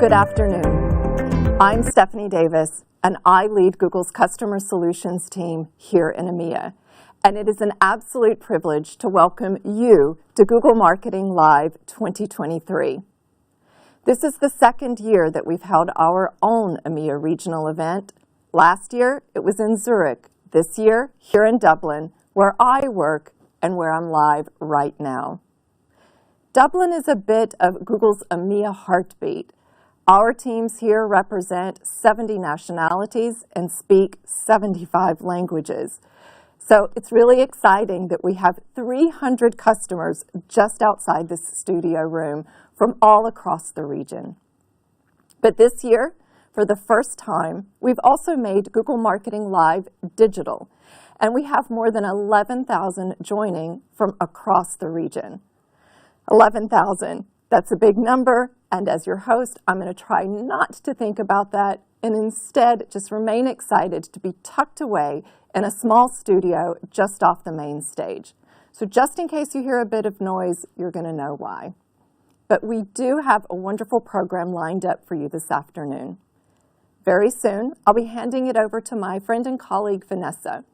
Good afternoon. I'm Stephanie Davis, and I lead Google's Customer Solutions team here in EMEA. And it is an absolute privilege to welcome you to Google Marketing Live 2023. This is the second year that we've held our own EMEA regional event. Last year, it was in Zurich. This year, here in Dublin, where I work and where I'm live right now. Dublin is a bit of Google's EMEA heartbeat. Our teams here represent 70 nationalities and speak 75 languages. So it's really exciting that we have 300 customers just outside this studio room from all across the region. But this year, for the first time, we've also made Google Marketing Live digital, and we have more than 11,000 joining from across the region. 11,000, that's a big number, and as your host, I'm going to try not to think about that and instead just remain excited to be tucked away in a small studio just off the main stage. So just in case you hear a bit of noise, you're going to know why. But we do have a wonderful program lined up for you this afternoon. Very soon, I'll be handing it over to my friend and colleague, Vanessa.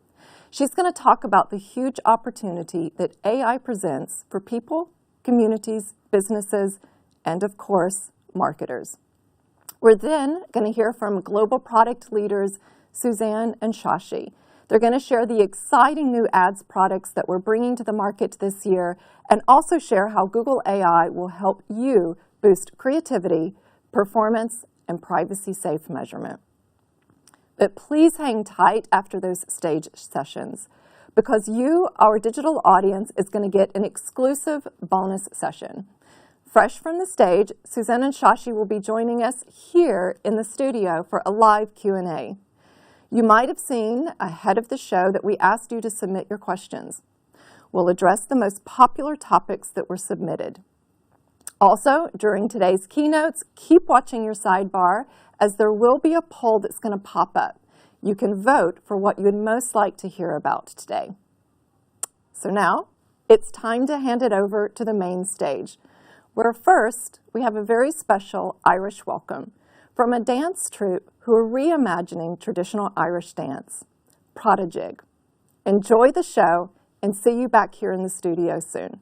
She's going to talk about the huge opportunity that AI presents for people, communities, businesses, and of course, marketers. We're then going to hear from global product leaders, Suzanne and Shashi. They're going to share the exciting new ads products that we're bringing to the market this year and also share how Google AI will help you boost creativity, performance, and privacy-safe measurement. But please hang tight after those stage sessions because you, our digital audience, is going to get an exclusive bonus session. Fresh from the stage, Suzanne and Shashi will be joining us here in the studio for a live Q&A. You might have seen ahead of the show that we asked you to submit your questions. We'll address the most popular topics that were submitted. Also, during today's keynotes, keep watching your sidebar as there will be a poll that's going to pop up. You can vote for what you would most like to hear about today. So now, it's time to hand it over to the main stage, where first, we have a very special Irish welcome from a dance troupe who are reimagining traditional Irish dance, Prodigy. Enjoy the show and see you back here in the studio soon.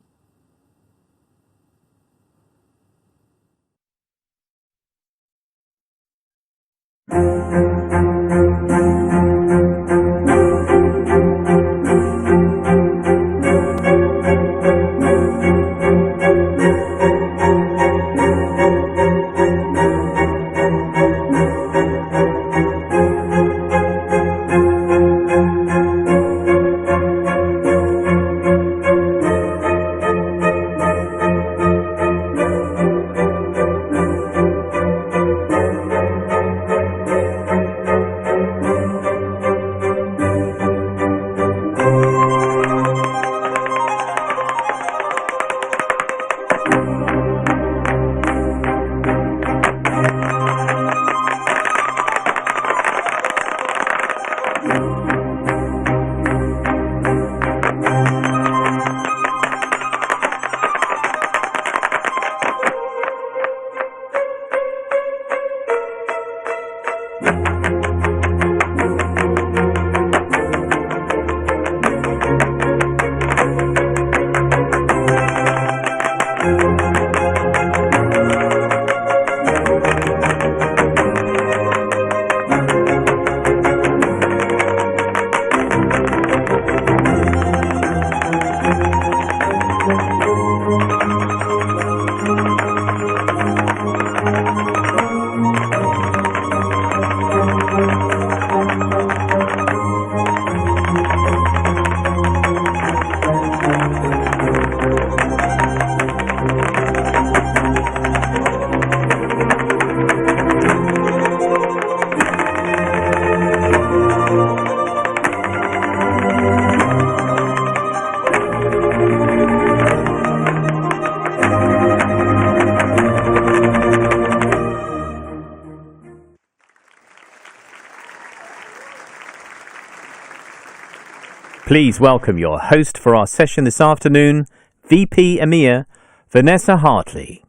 Please welcome your host for our session this afternoon, VP EMEA, Vanessa Hartley.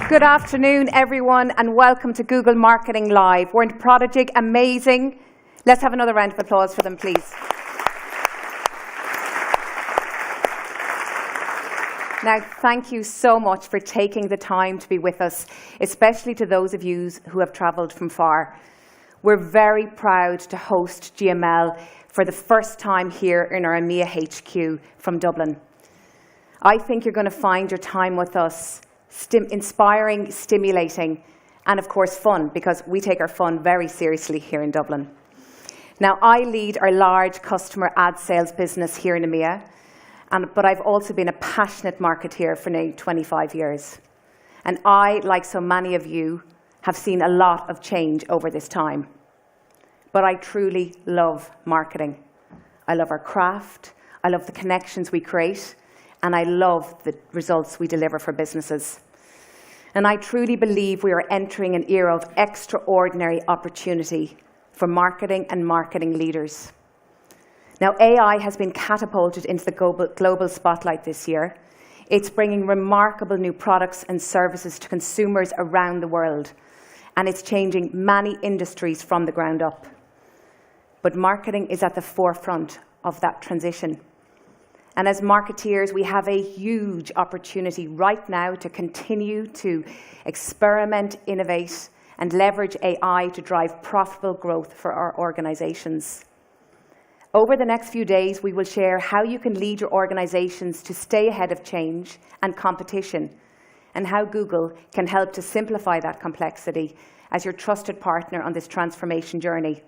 Good afternoon, everyone, and welcome to Google Marketing Live. Weren't Prodigy amazing? Let's have another round of applause for them, please. Now, thank you so much for taking the time to be with us, especially to those of you who have travelled from far. We're very proud to host GML for the first time here in our EMEA HQ from Dublin. I think you're going to find your time with us inspiring, stimulating, and of course fun, because we take our fun very seriously here in Dublin. Now, I lead our large customer ad sales business here in EMEA, but I've also been a passionate marketeer for nearly 25 years. And I, like so many of you, have seen a lot of change over this time. But I truly love marketing. I love our craft, I love the connections we create, and I love the results we deliver for businesses. And I truly believe we are entering an era of extraordinary opportunity for marketing and marketing leaders. Now, AI has been catapulted into the global spotlight this year. It's bringing remarkable new products and services to consumers around the world, and it's changing many industries from the ground up. But marketing is at the forefront of that transition. And as marketeers, we have a huge opportunity right now to continue to experiment, innovate, and leverage AI to drive profitable growth for our organizations. Over the next few days, we will share how you can lead your organizations to stay ahead of change and competition, and how Google can help to simplify that complexity as your trusted partner on this transformation journey.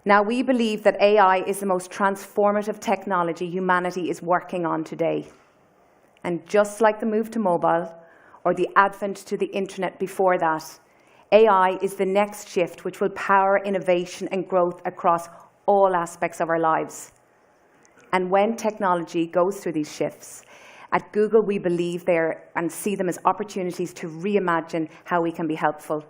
Now, we believe that AI is the most transformative technology humanity is working on today. And just like the move to mobile, or the advent to the internet before that, AI is the next shift which will power innovation and growth across all aspects of our lives. And when technology goes through these shifts, at Google we believe and see them as opportunities to reimagine how we can be helpful.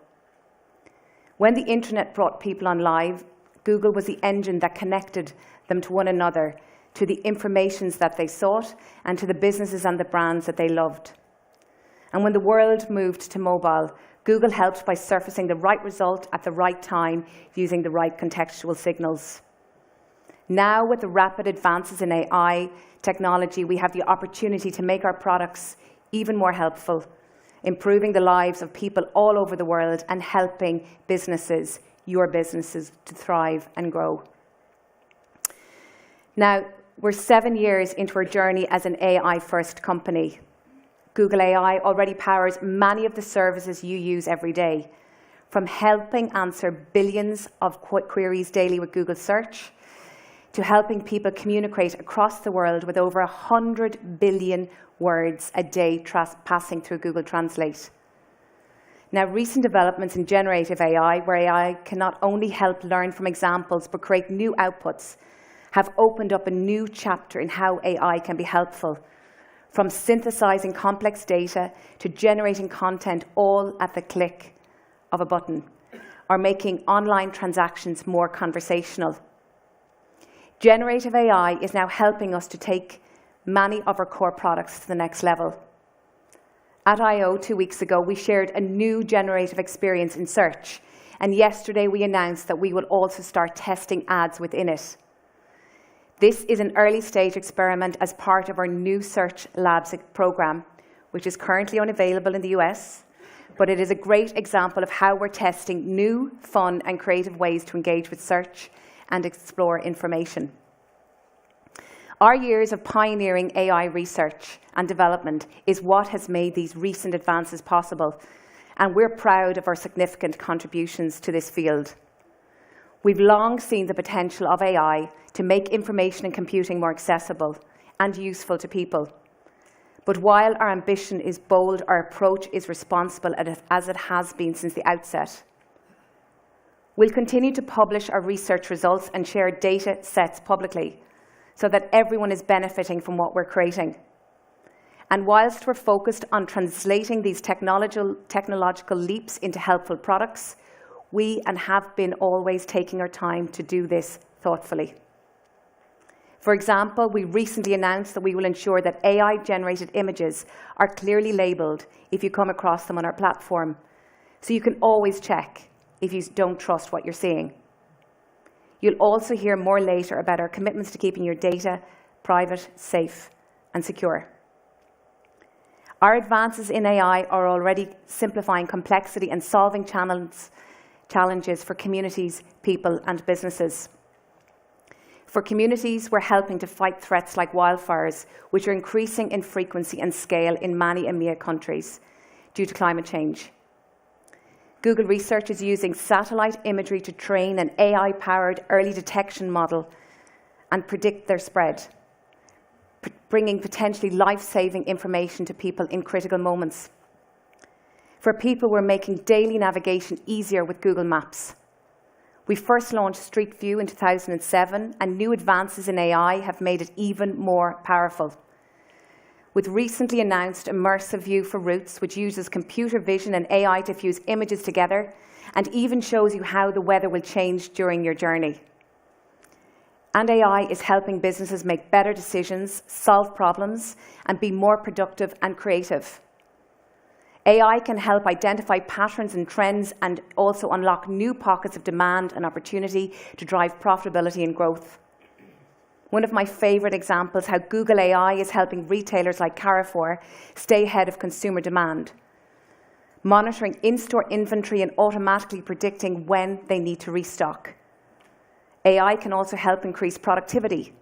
When the internet brought people online, Google was the engine that connected them to one another, to the informations that they sought, and to the businesses and the brands that they loved. And when the world moved to mobile, Google helped by surfacing the right result at the right time using the right contextual signals. Now, with the rapid advances in AI technology, we have the opportunity to make our products even more helpful, improving the lives of people all over the world and helping businesses, your businesses, to thrive and grow. Now, we're 7 years into our journey as an AI-first company. Google AI already powers many of the services you use every day, from helping answer billions of queries daily with Google Search, to helping people communicate across the world with over 100 billion words a day passing through Google Translate. Now, recent developments in generative AI, where AI can not only help learn from examples but create new outputs, have opened up a new chapter in how AI can be helpful, from synthesizing complex data to generating content all at the click of a button, or making online transactions more conversational. Generative AI is now helping us to take many of our core products to the next level. At I/O 2 weeks ago, we shared a new generative experience in search, and yesterday we announced that we will also start testing ads within it. This is an early-stage experiment as part of our new Search Labs program, which is currently unavailable in the US, but it is a great example of how we're testing new, fun, and creative ways to engage with search and explore information. Our years of pioneering AI research and development is what has made these recent advances possible, and we're proud of our significant contributions to this field. We've long seen the potential of AI to make information and computing more accessible and useful to people. But while our ambition is bold, our approach is responsible as it has been since the outset. We'll continue to publish our research results and share data sets publicly, so that everyone is benefiting from what we're creating. And whilst we're focused on translating these technological leaps into helpful products, we have been always taking our time to do this thoughtfully. For example, we recently announced that we will ensure that AI-generated images are clearly labelled if you come across them on our platform, so you can always check if you don't trust what you're seeing. You'll also hear more later about our commitments to keeping your data private, safe, and secure. Our advances in AI are already simplifying complexity and solving challenges for communities, people, and businesses. For communities, we're helping to fight threats like wildfires, which are increasing in frequency and scale in many EMEA countries due to climate change. Google Research is using satellite imagery to train an AI-powered early detection model and predict their spread, bringing potentially life-saving information to people in critical moments. For people, we're making daily navigation easier with Google Maps. We first launched Street View in 2007, and new advances in AI have made it even more powerful. With recently announced Immersive View for routes, which uses computer vision and AI to fuse images together, and even shows you how the weather will change during your journey. And AI is helping businesses make better decisions, solve problems, and be more productive and creative. AI can help identify patterns and trends and also unlock new pockets of demand and opportunity to drive profitability and growth. One of my favorite examples, how Google AI is helping retailers like Carrefour stay ahead of consumer demand, monitoring in-store inventory and automatically predicting when they need to restock. AI can also help increase productivity.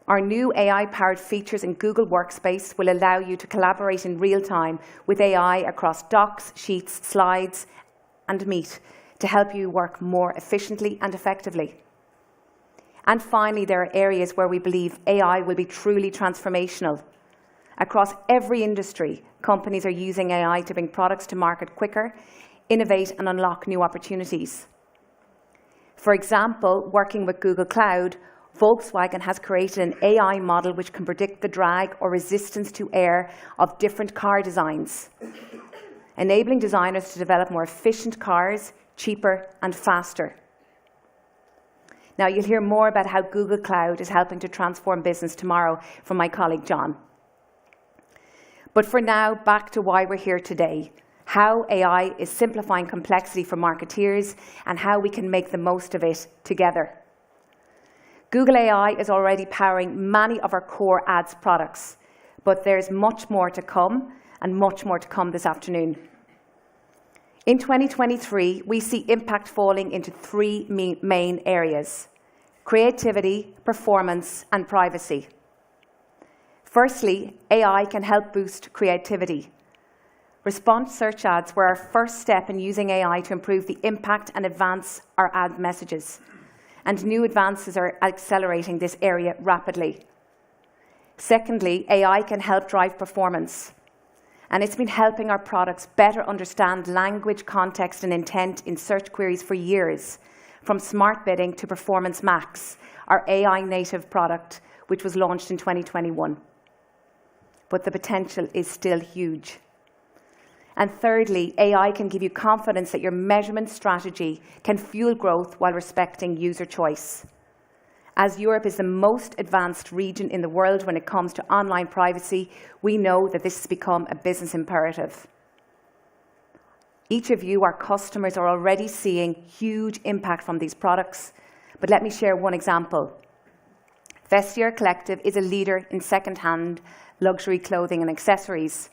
Our new AI-powered features in Google Workspace will allow you to collaborate in real time with AI across docs, sheets, slides, and Meet to help you work more efficiently and effectively. And finally, there are areas where we believe AI will be truly transformational. Across every industry, companies are using AI to bring products to market quicker, innovate, and unlock new opportunities. For example, working with Google Cloud, Volkswagen has created an AI model which can predict the drag or resistance to air of different car designs, enabling designers to develop more efficient cars, cheaper and faster. Now, you'll hear more about how Google Cloud is helping to transform business tomorrow from my colleague, John. But for now, back to why we're here today, how AI is simplifying complexity for marketeers and how we can make the most of it together. Google AI is already powering many of our core ads products, but there's much more to come, and much more to come this afternoon. In 2023, we see impact falling into three main areas: creativity, performance, and privacy. Firstly, AI can help boost creativity. Response search ads were our first step in using AI to improve the impact and advance our ad messages. And new advances are accelerating this area rapidly. Secondly, AI can help drive performance. And it's been helping our products better understand language, context, and intent in search queries for years, from Smart Bidding to Performance Max, our AI-native product, which was launched in 2021. But the potential is still huge. And thirdly, AI can give you confidence that your measurement strategy can fuel growth while respecting user choice. As Europe is the most advanced region in the world when it comes to online privacy, we know that this has become a business imperative. Each of you, our customers, are already seeing huge impact from these products, but let me share one example. Vestiaire Collective is a leader in second-hand luxury clothing and accessories.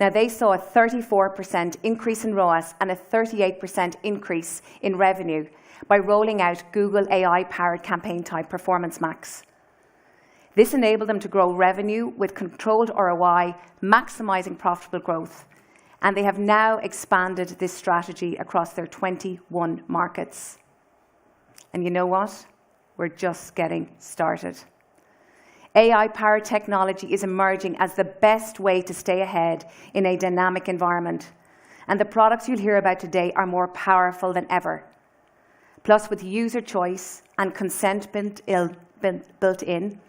Now, they saw a 34% increase in ROAS and a 38% increase in revenue by rolling out Google AI-powered campaign-type Performance Max. This enabled them to grow revenue with controlled ROI, maximizing profitable growth, and they have now expanded this strategy across their 21 markets. And you know what? We're just getting started. AI-powered technology is emerging as the best way to stay ahead in a dynamic environment. And the products you'll hear about today are more powerful than ever. Plus, with user choice and consent built in,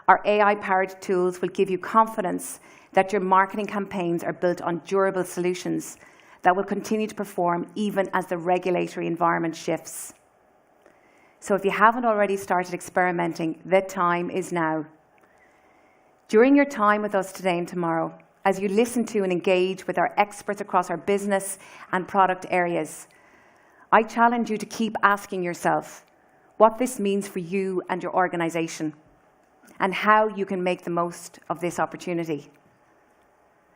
our AI-powered tools will give you confidence that your marketing campaigns are built on durable solutions that will continue to perform even as the regulatory environment shifts. So if you haven't already started experimenting, the time is now. During your time with us today and tomorrow, as you listen to and engage with our experts across our business and product areas, I challenge you to keep asking yourself what this means for you and your organization, and how you can make the most of this opportunity.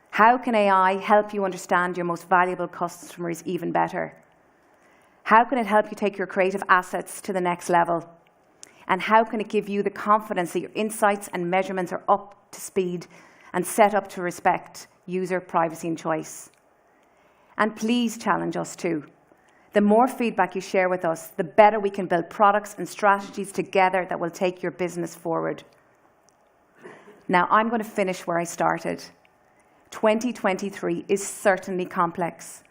How can AI help you understand your most valuable customers even better? How can it help you take your creative assets to the next level? And how can it give you the confidence that your insights and measurements are up to speed and set up to respect user privacy and choice? And please challenge us too. The more feedback you share with us, the better we can build products and strategies together that will take your business forward. Now, I'm going to finish where I started. 2023 is certainly complex,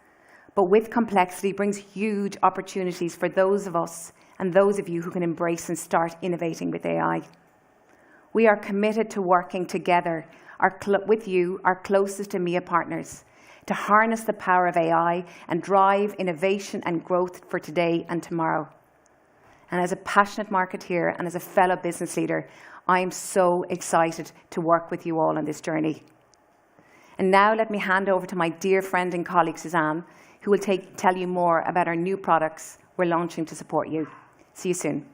but with complexity brings huge opportunities for those of us and those of you who can embrace and start innovating with AI. We are committed to working together with you, our closest EMEA partners, to harness the power of AI and drive innovation and growth for today and tomorrow. And as a passionate marketeer and as a fellow business leader, I am so excited to work with you all on this journey. And now let me hand over to my dear friend and colleague, Suzanne, who will tell you more about our new products we're launching to support you. See you soon.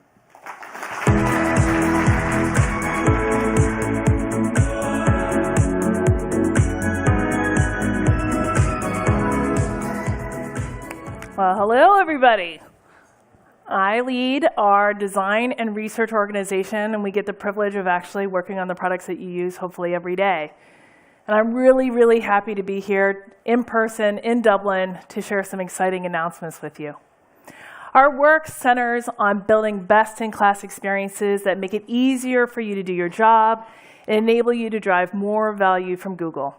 Well, hello, everybody. I lead our design and research organization, and we get the privilege of actually working on the products that you use, hopefully, every day. And I'm really, really happy to be here in person in Dublin to share some exciting announcements with you. Our work centers on building best-in-class experiences that make it easier for you to do your job and enable you to drive more value from Google.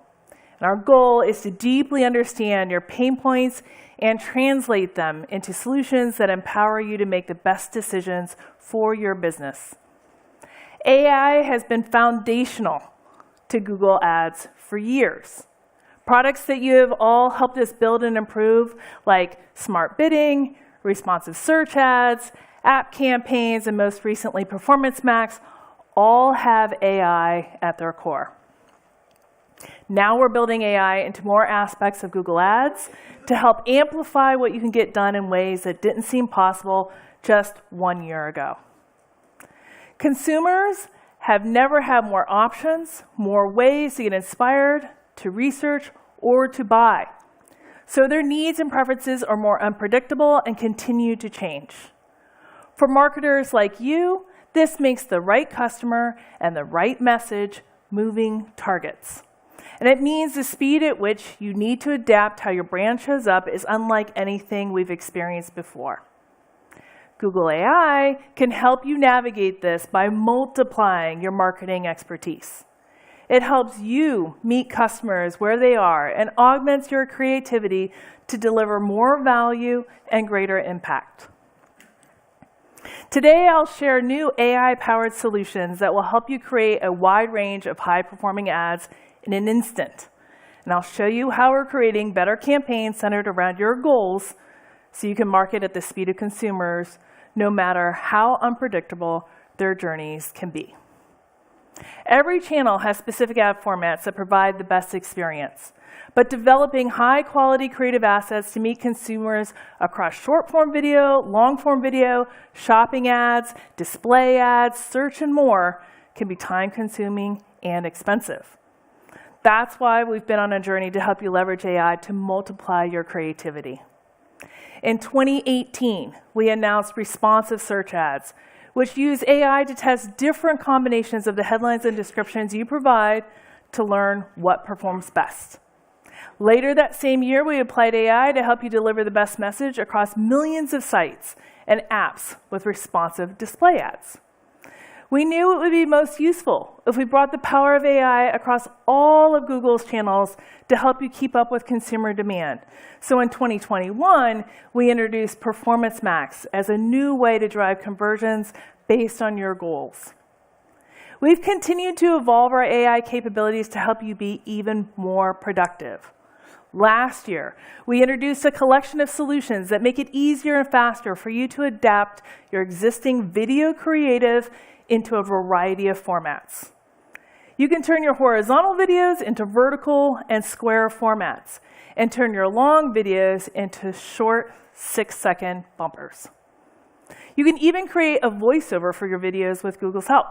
And our goal is to deeply understand your pain points and translate them into solutions that empower you to make the best decisions for your business. AI has been foundational to Google Ads for years. Products that you have all helped us build and improve, like smart bidding, responsive search ads, app campaigns, and most recently Performance Max, all have AI at their core. Now we're building AI into more aspects of Google Ads to help amplify what you can get done in ways that didn't seem possible just 1 year ago. Consumers have never had more options, more ways to get inspired, to research, or to buy. So their needs and preferences are more unpredictable and continue to change. For marketers like you, this makes the right customer and the right message moving targets. And it means the speed at which you need to adapt how your brand shows up is unlike anything we've experienced before. Google AI can help you navigate this by multiplying your marketing expertise. It helps you meet customers where they are and augments your creativity to deliver more value and greater impact. Today, I'll share new AI-powered solutions that will help you create a wide range of high-performing ads in an instant. And I'll show you how we're creating better campaigns centered around your goals so you can market at the speed of consumers, no matter how unpredictable their journeys can be. Every channel has specific ad formats that provide the best experience, but developing high-quality creative assets to meet consumers across short-form video, long-form video, shopping ads, display ads, search, and more can be time-consuming and expensive. That's why we've been on a journey to help you leverage AI to multiply your creativity. In 2018, we announced responsive search ads, which use AI to test different combinations of the headlines and descriptions you provide to learn what performs best. Later that same year, we applied AI to help you deliver the best message across millions of sites and apps with responsive display ads. We knew it would be most useful if we brought the power of AI across all of Google's channels to help you keep up with consumer demand. So in 2021, we introduced Performance Max as a new way to drive conversions based on your goals. We've continued to evolve our AI capabilities to help you be even more productive. Last year, we introduced a collection of solutions that make it easier and faster for you to adapt your existing video creative into a variety of formats. You can turn your horizontal videos into vertical and square formats, and turn your long videos into short 6-second bumpers. You can even create a voiceover for your videos with Google's help.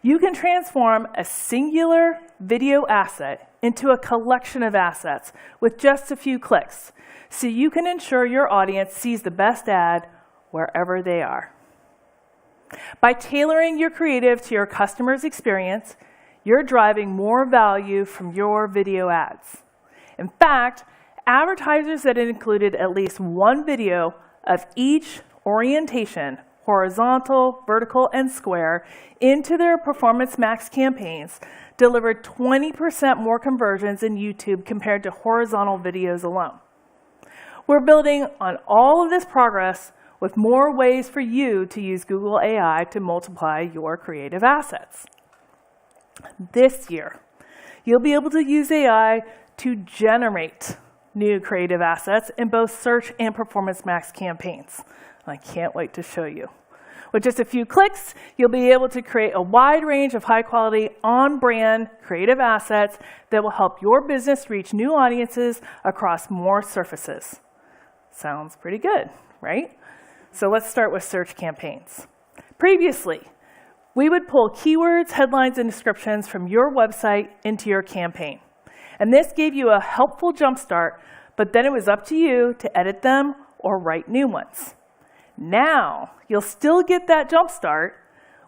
You can transform a singular video asset into a collection of assets with just a few clicks, so you can ensure your audience sees the best ad wherever they are. By tailoring your creative to your customer's experience, you're driving more value from your video ads. In fact, advertisers that included at least one video of each orientation, horizontal, vertical, and square, into their Performance Max campaigns delivered 20% more conversions in YouTube compared to horizontal videos alone. We're building on all of this progress with more ways for you to use Google AI to multiply your creative assets. This year, you'll be able to use AI to generate new creative assets in both Search and Performance Max campaigns. I can't wait to show you. With just a few clicks, you'll be able to create a wide range of high-quality, on-brand creative assets that will help your business reach new audiences across more surfaces. Sounds pretty good, right? So let's start with search campaigns. Previously, we would pull keywords, headlines, and descriptions from your website into your campaign. And this gave you a helpful jumpstart, but then it was up to you to edit them or write new ones. Now, you'll still get that jumpstart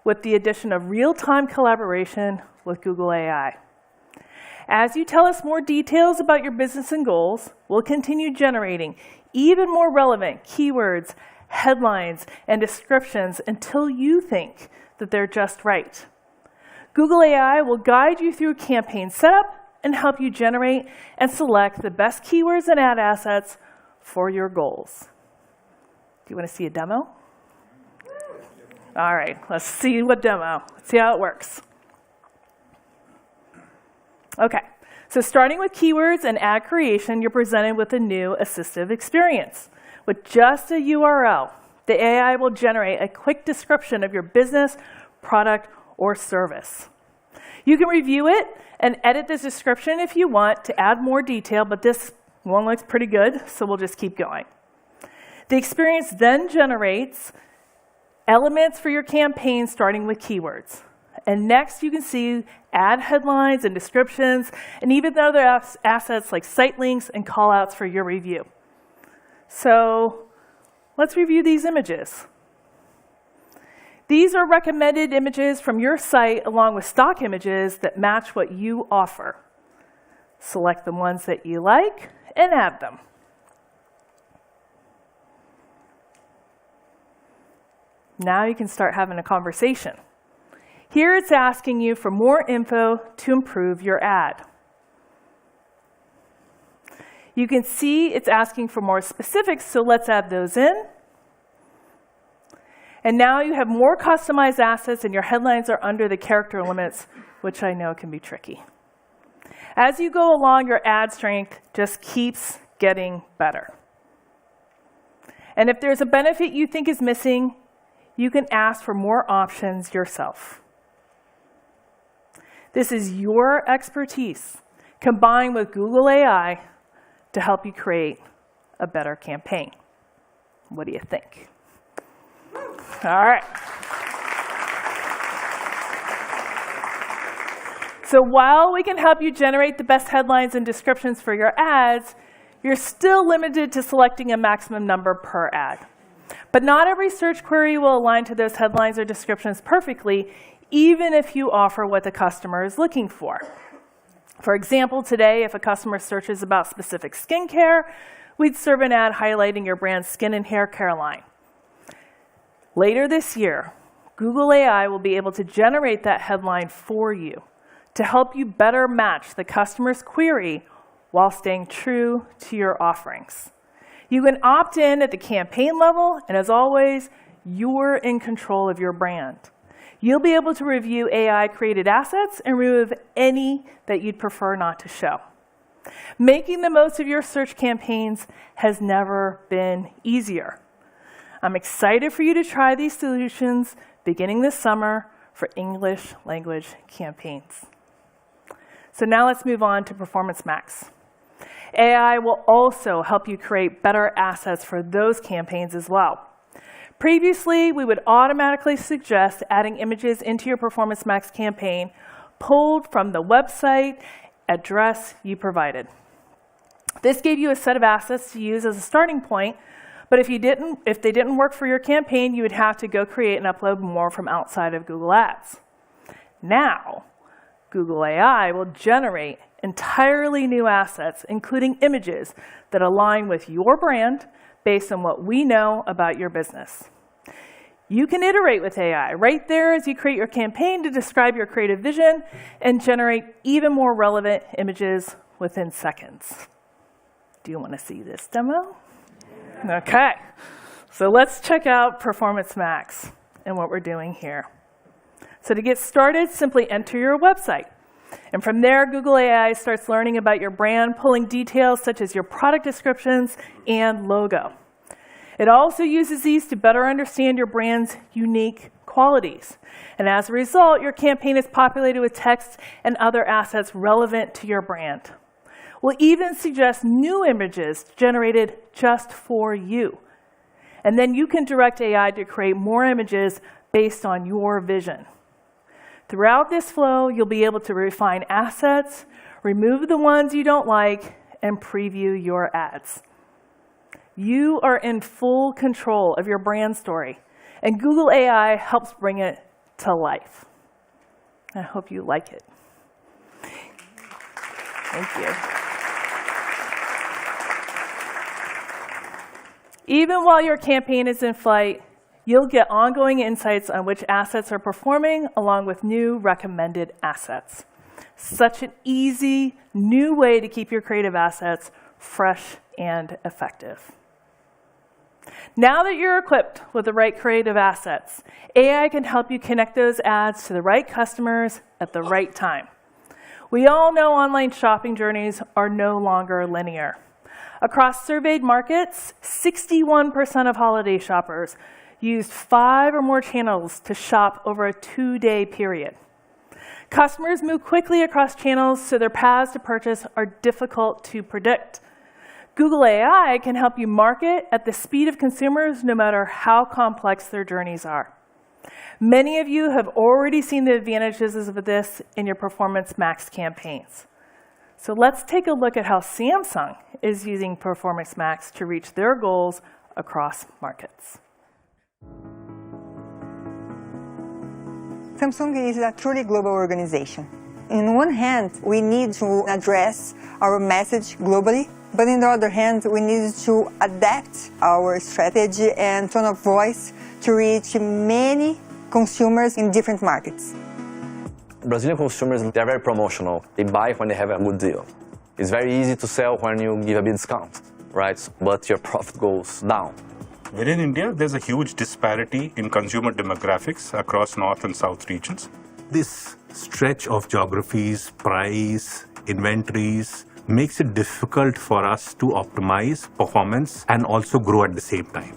with the addition of real-time collaboration with Google AI. As you tell us more details about your business and goals, we'll continue generating even more relevant keywords, headlines, and descriptions until you think that they're just right. Google AI will guide you through campaign setup and help you generate and select the best keywords and ad assets for your goals. Do you want to see a demo? All right, let's see what demo. Let's see how it works. Okay, so starting with keywords and ad creation, you're presented with a new assistive experience. With just a URL, the AI will generate a quick description of your business, product, or service. You can review it and edit this description if you want to add more detail, but this one looks pretty good, so we'll just keep going. The experience then generates elements for your campaign starting with keywords. And next you can see ad headlines and descriptions, and even other assets like site links and callouts for your review. So let's review these images. These are recommended images from your site along with stock images that match what you offer. Select the ones that you like and add them. Now you can start having a conversation. Here it's asking you for more info to improve your ad. You can see it's asking for more specifics, so let's add those in. And now you have more customized assets and your headlines are under the character limits, which I know can be tricky. As you go along, your ad strength just keeps getting better. And if there's a benefit you think is missing, you can ask for more options yourself. This is your expertise combined with Google AI to help you create a better campaign. What do you think? All right. So while we can help you generate the best headlines and descriptions for your ads, you're still limited to selecting a maximum number per ad. But not every search query will align to those headlines or descriptions perfectly, even if you offer what the customer is looking for. For example, today, if a customer searches about specific skincare, we'd serve an ad highlighting your brand's skin and hair care line. Later this year, Google AI will be able to generate that headline for you to help you better match the customer's query while staying true to your offerings. You can opt in at the campaign level, and as always, you're in control of your brand. You'll be able to review AI-created assets and remove any that you'd prefer not to show. Making the most of your search campaigns has never been easier. I'm excited for you to try these solutions beginning this summer for English language campaigns. So now let's move on to Performance Max. AI will also help you create better assets for those campaigns as well. Previously, we would automatically suggest adding images into your Performance Max campaign pulled from the website address you provided. This gave you a set of assets to use as a starting point, but if they didn't work for your campaign, you would have to go create and upload more from outside of Google Ads. Now, Google AI will generate entirely new assets, including images that align with your brand based on what we know about your business. You can iterate with AI right there as you create your campaign to describe your creative vision and generate even more relevant images within seconds. Do you want to see this demo? Okay, so let's check out Performance Max and what we're doing here. So to get started, simply enter your website. And from there, Google AI starts learning about your brand, pulling details such as your product descriptions and logo. It also uses these to better understand your brand's unique qualities. And as a result, your campaign is populated with text and other assets relevant to your brand. We'll even suggest new images generated just for you. And then you can direct AI to create more images based on your vision. Throughout this flow, you'll be able to refine assets, remove the ones you don't like, and preview your ads. You are in full control of your brand story, and Google AI helps bring it to life. I hope you like it. Thank you. Even while your campaign is in flight, you'll get ongoing insights on which assets are performing, along with new recommended assets. Such an easy, new way to keep your creative assets fresh and effective. Now that you're equipped with the right creative assets, AI can help you connect those ads to the right customers at the right time. We all know online shopping journeys are no longer linear. Across surveyed markets, 61% of holiday shoppers used 5 or more channels to shop over a 2-day period. Customers move quickly across channels, so their paths to purchase are difficult to predict. Google AI can help you market at the speed of consumers, no matter how complex their journeys are. Many of you have already seen the advantages of this in your Performance Max campaigns. So let's take a look at how Samsung is using Performance Max to reach their goals across markets. Samsung is a truly global organization. On one hand, we need to address our message globally, but on the other hand, we need to adapt our strategy and tone of voice to reach many consumers in different markets. Brazilian consumers, they're very promotional. They buy when they have a good deal. It's very easy to sell when you give a big discount, right? But your profit goes down. Within India, there's a huge disparity in consumer demographics across North and South regions. This stretch of geographies, price, inventories, makes it difficult for us to optimize performance and also grow at the same time.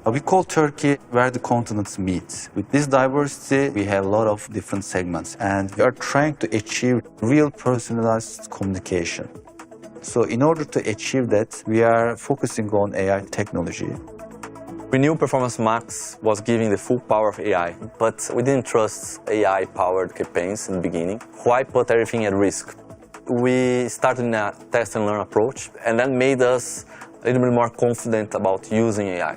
We call Turkey where the continents meet. With this diversity, we have a lot of different segments, and we are trying to achieve real personalized communication. So in order to achieve that, we are focusing on AI technology. We knew Performance Max was giving the full power of AI, but we didn't trust AI-powered campaigns in the beginning. Why put everything at risk? We started in a test and learn approach, and that made us a little bit more confident about using AI.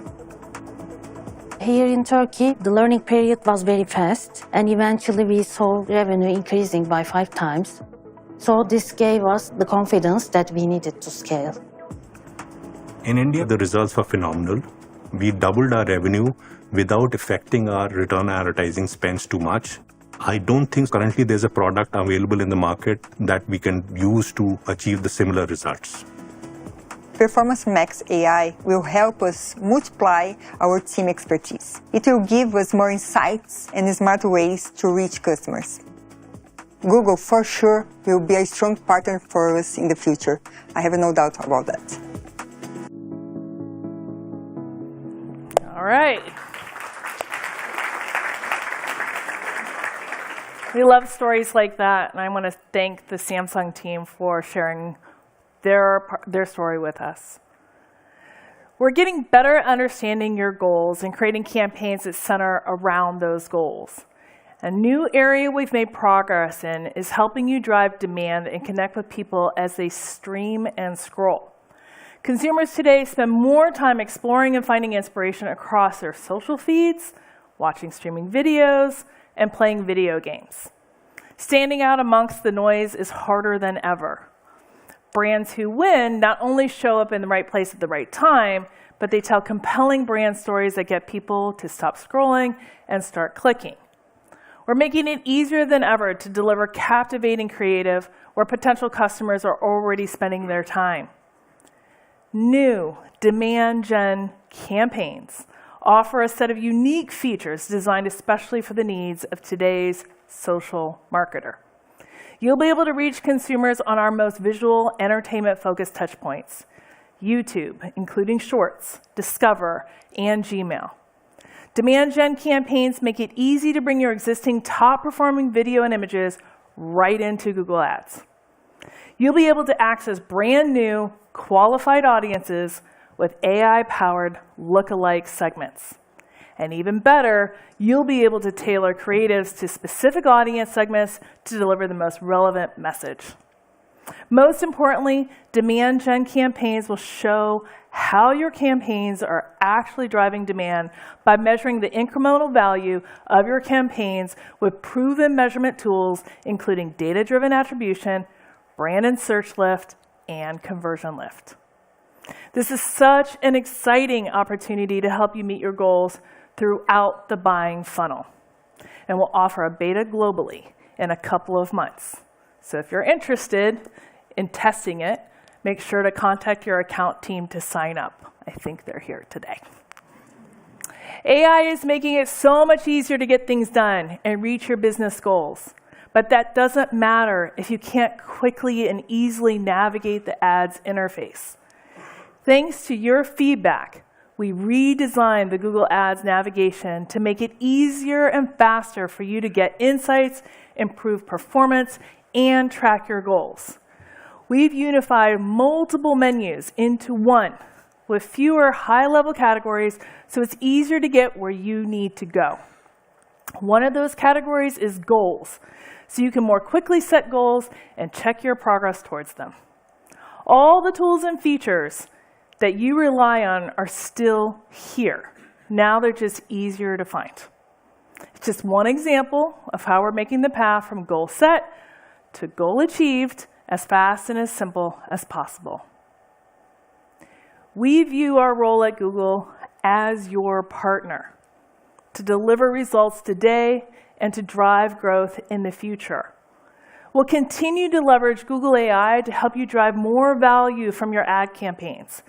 Here in Turkey, the learning period was very fast, and eventually we saw revenue increasing by 5 times. So this gave us the confidence that we needed to scale. In India, the results were phenomenal. We doubled our revenue without affecting our return on advertising spends too much. I don't think currently there's a product available in the market that we can use to achieve the similar results. Performance Max AI will help us multiply our team expertise. It will give us more insights and smart ways to reach customers. Google for sure will be a strong partner for us in the future. I have no doubt about that. All right. We love stories like that, and I want to thank the Samsung team for sharing their story with us. We're getting better at understanding your goals and creating campaigns that center around those goals. A new area we've made progress in is helping you drive demand and connect with people as they stream and scroll. Consumers today spend more time exploring and finding inspiration across their social feeds, watching streaming videos, and playing video games. Standing out amongst the noise is harder than ever. Brands who win not only show up in the right place at the right time, but they tell compelling brand stories that get people to stop scrolling and start clicking. We're making it easier than ever to deliver captivating creative where potential customers are already spending their time. New demand gen campaigns offer a set of unique features designed especially for the needs of today's social marketer. You'll be able to reach consumers on our most visual, entertainment-focused touchpoints: YouTube, including Shorts, Discover, and Gmail. Demand gen campaigns make it easy to bring your existing top-performing video and images right into Google Ads. You'll be able to access brand new, qualified audiences with AI-powered lookalike segments. And even better, you'll be able to tailor creatives to specific audience segments to deliver the most relevant message. Most importantly, demand gen campaigns will show how your campaigns are actually driving demand by measuring the incremental value of your campaigns with proven measurement tools, including data-driven attribution, brand and search lift, and conversion lift. This is such an exciting opportunity to help you meet your goals throughout the buying funnel. And we'll offer a beta globally in a couple of months. So if you're interested in testing it, make sure to contact your account team to sign up. I think they're here today. AI is making it so much easier to get things done and reach your business goals. But that doesn't matter if you can't quickly and easily navigate the ads interface. Thanks to your feedback, we redesigned the Google Ads navigation to make it easier and faster for you to get insights, improve performance, and track your goals. We've unified multiple menus into one with fewer high-level categories, so it's easier to get where you need to go. One of those categories is goals, so you can more quickly set goals and check your progress towards them. All the tools and features that you rely on are still here. Now they're just easier to find. It's just one example of how we're making the path from goal set to goal achieved as fast and as simple as possible. We view our role at Google as your partner to deliver results today and to drive growth in the future. We'll continue to leverage Google AI to help you drive more value from your ad campaigns,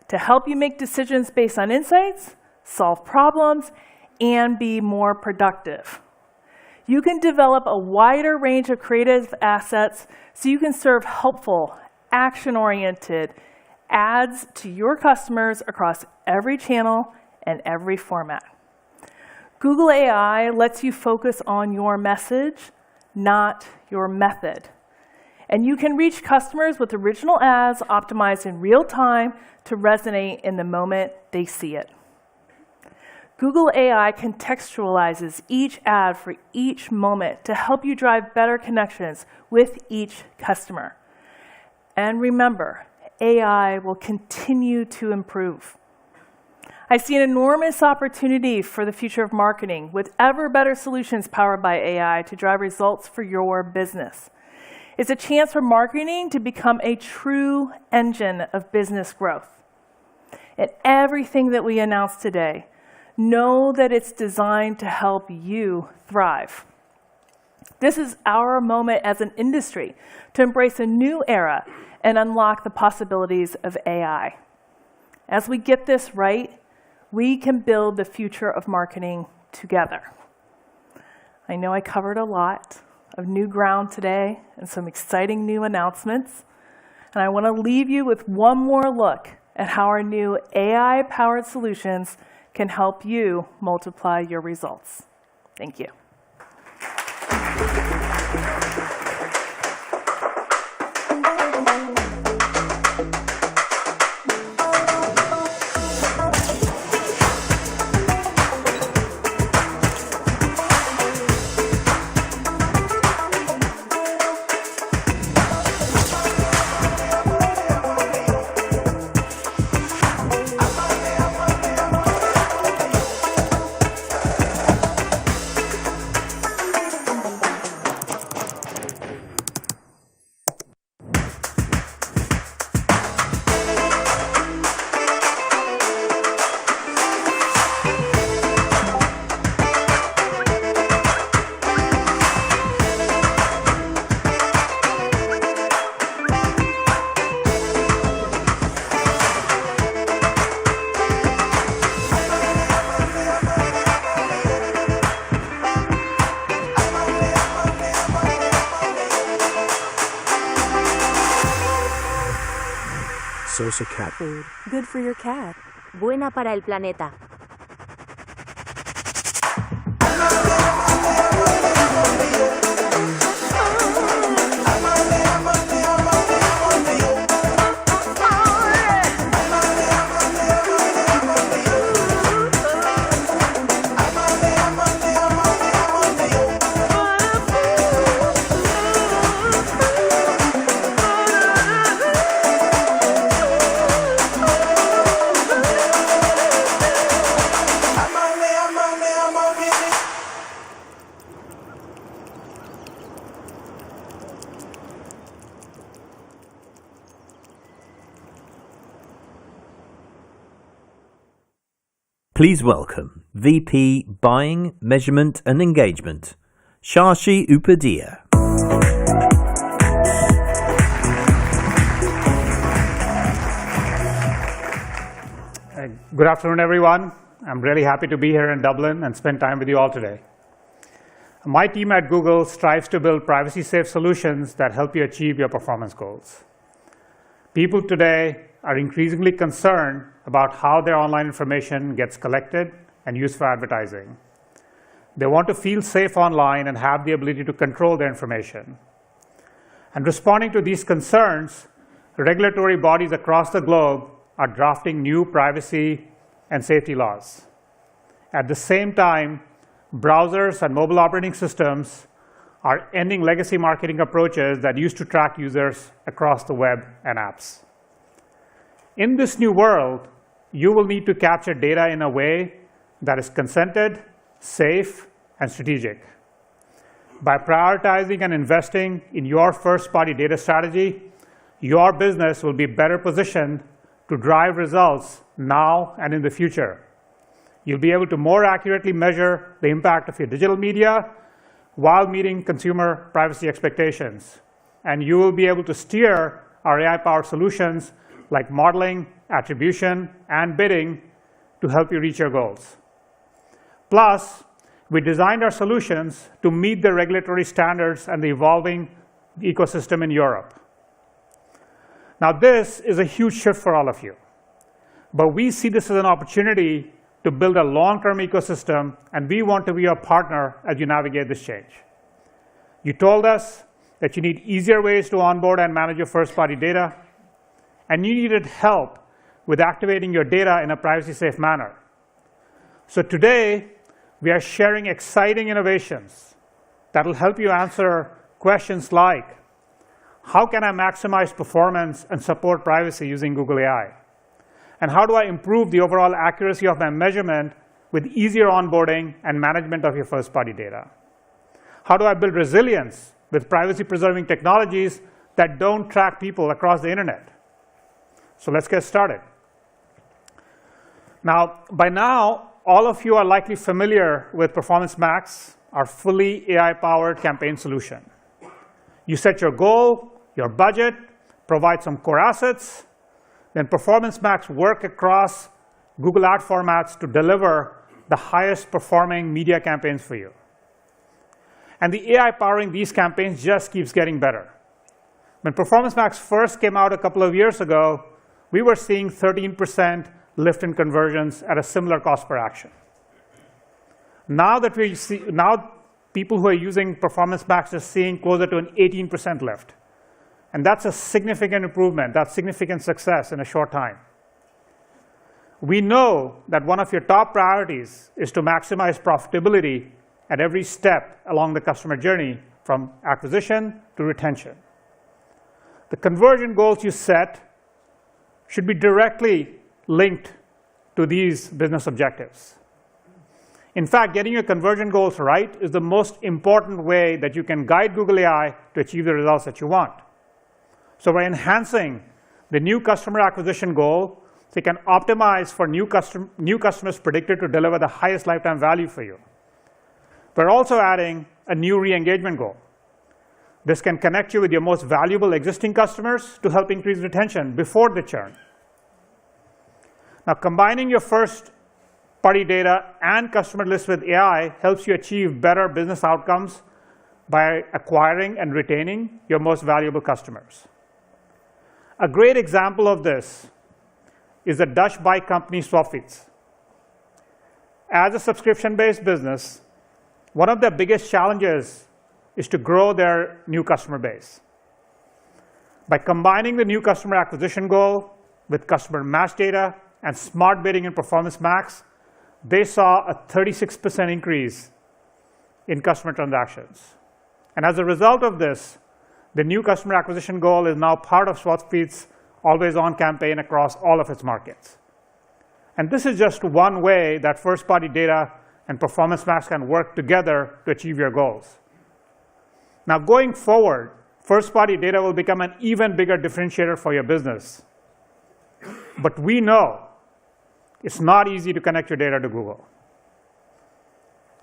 to help you make decisions based on insights, solve problems, and be more productive. You can develop a wider range of creative assets so you can serve helpful, action-oriented ads to your customers across every channel and every format. Google AI lets you focus on your message, not your method. And you can reach customers with original ads optimized in real time to resonate in the moment they see it. Google AI contextualizes each ad for each moment to help you drive better connections with each customer. And remember, AI will continue to improve. I see an enormous opportunity for the future of marketing with ever better solutions powered by AI to drive results for your business. It's a chance for marketing to become a true engine of business growth. And everything that we announced today, know that it's designed to help you thrive. This is our moment as an industry to embrace a new era and unlock the possibilities of AI. As we get this right, we can build the future of marketing together. I know I covered a lot. of new ground today and some exciting new announcements. And I want to leave you with one more look at how our new AI-powered solutions can help you multiply your results. Thank you. Sosa cat food. Good for your cat. Buena para el planeta. Please welcome VP Buying, Measurement and Engagement, Shashi Upadhyay. Good afternoon, everyone. I'm really happy to be here in Dublin and spend time with you all today. My team at Google strives to build privacy-safe solutions that help you achieve your performance goals. People today are increasingly concerned about how their online information gets collected and used for advertising. They want to feel safe online and have the ability to control their information. And responding to these concerns, regulatory bodies across the globe are drafting new privacy and safety laws. At the same time, browsers and mobile operating systems are ending legacy marketing approaches that used to track users across the web and apps. In this new world, you will need to capture data in a way that is consented, safe, and strategic. By prioritizing and investing in your first-party data strategy, your business will be better positioned to drive results now and in the future. You'll be able to more accurately measure the impact of your digital media while meeting consumer privacy expectations. And you will be able to steer our AI-powered solutions like modeling, attribution, and bidding to help you reach your goals. Plus, we designed our solutions to meet the regulatory standards and the evolving ecosystem in Europe. Now, this is a huge shift for all of you, but we see this as an opportunity to build a long-term ecosystem, and we want to be your partner as you navigate this change. You told us that you need easier ways to onboard and manage your first-party data, and you needed help with activating your data in a privacy-safe manner. So today, we are sharing exciting innovations that will help you answer questions like, how can I maximize performance and support privacy using Google AI? And how do I improve the overall accuracy of my measurement with easier onboarding and management of your first-party data? How do I build resilience with privacy-preserving technologies that don't track people across the internet? So let's get started. Now, by now, all of you are likely familiar with Performance Max, our fully AI-powered campaign solution. You set your goal, your budget, provide some core assets, then Performance Max work across Google ad formats to deliver the highest performing media campaigns for you. And the AI powering these campaigns just keeps getting better. When Performance Max first came out a couple of years ago, we were seeing 13% lift in conversions at a similar cost per action. Now people who are using Performance Max are seeing closer to an 18% lift. And that's a significant improvement. That's significant success in a short time. We know that one of your top priorities is to maximize profitability at every step along the customer journey, from acquisition to retention. The conversion goals you set should be directly linked to these business objectives. In fact, getting your conversion goals right is the most important way that you can guide Google AI to achieve the results that you want. So by enhancing the new customer acquisition goal, so you can optimize for new customers predicted to deliver the highest lifetime value for you. We're also adding a new re-engagement goal. This can connect you with your most valuable existing customers to help increase retention before the churn. Now, combining your first-party data and customer lists with AI helps you achieve better business outcomes by acquiring and retaining your most valuable customers. A great example of this is the Dutch bike company Swapfiets. As a subscription-based business, one of their biggest challenges is to grow their new customer base. By combining the new customer acquisition goal with customer match data and smart bidding in Performance Max, they saw a 36% increase in customer transactions. And as a result of this, the new customer acquisition goal is now part of Swapfiets' always-on campaign across all of its markets. And this is just one way that first-party data and Performance Max can work together to achieve your goals. Now, going forward, first-party data will become an even bigger differentiator for your business. But we know it's not easy to connect your data to Google.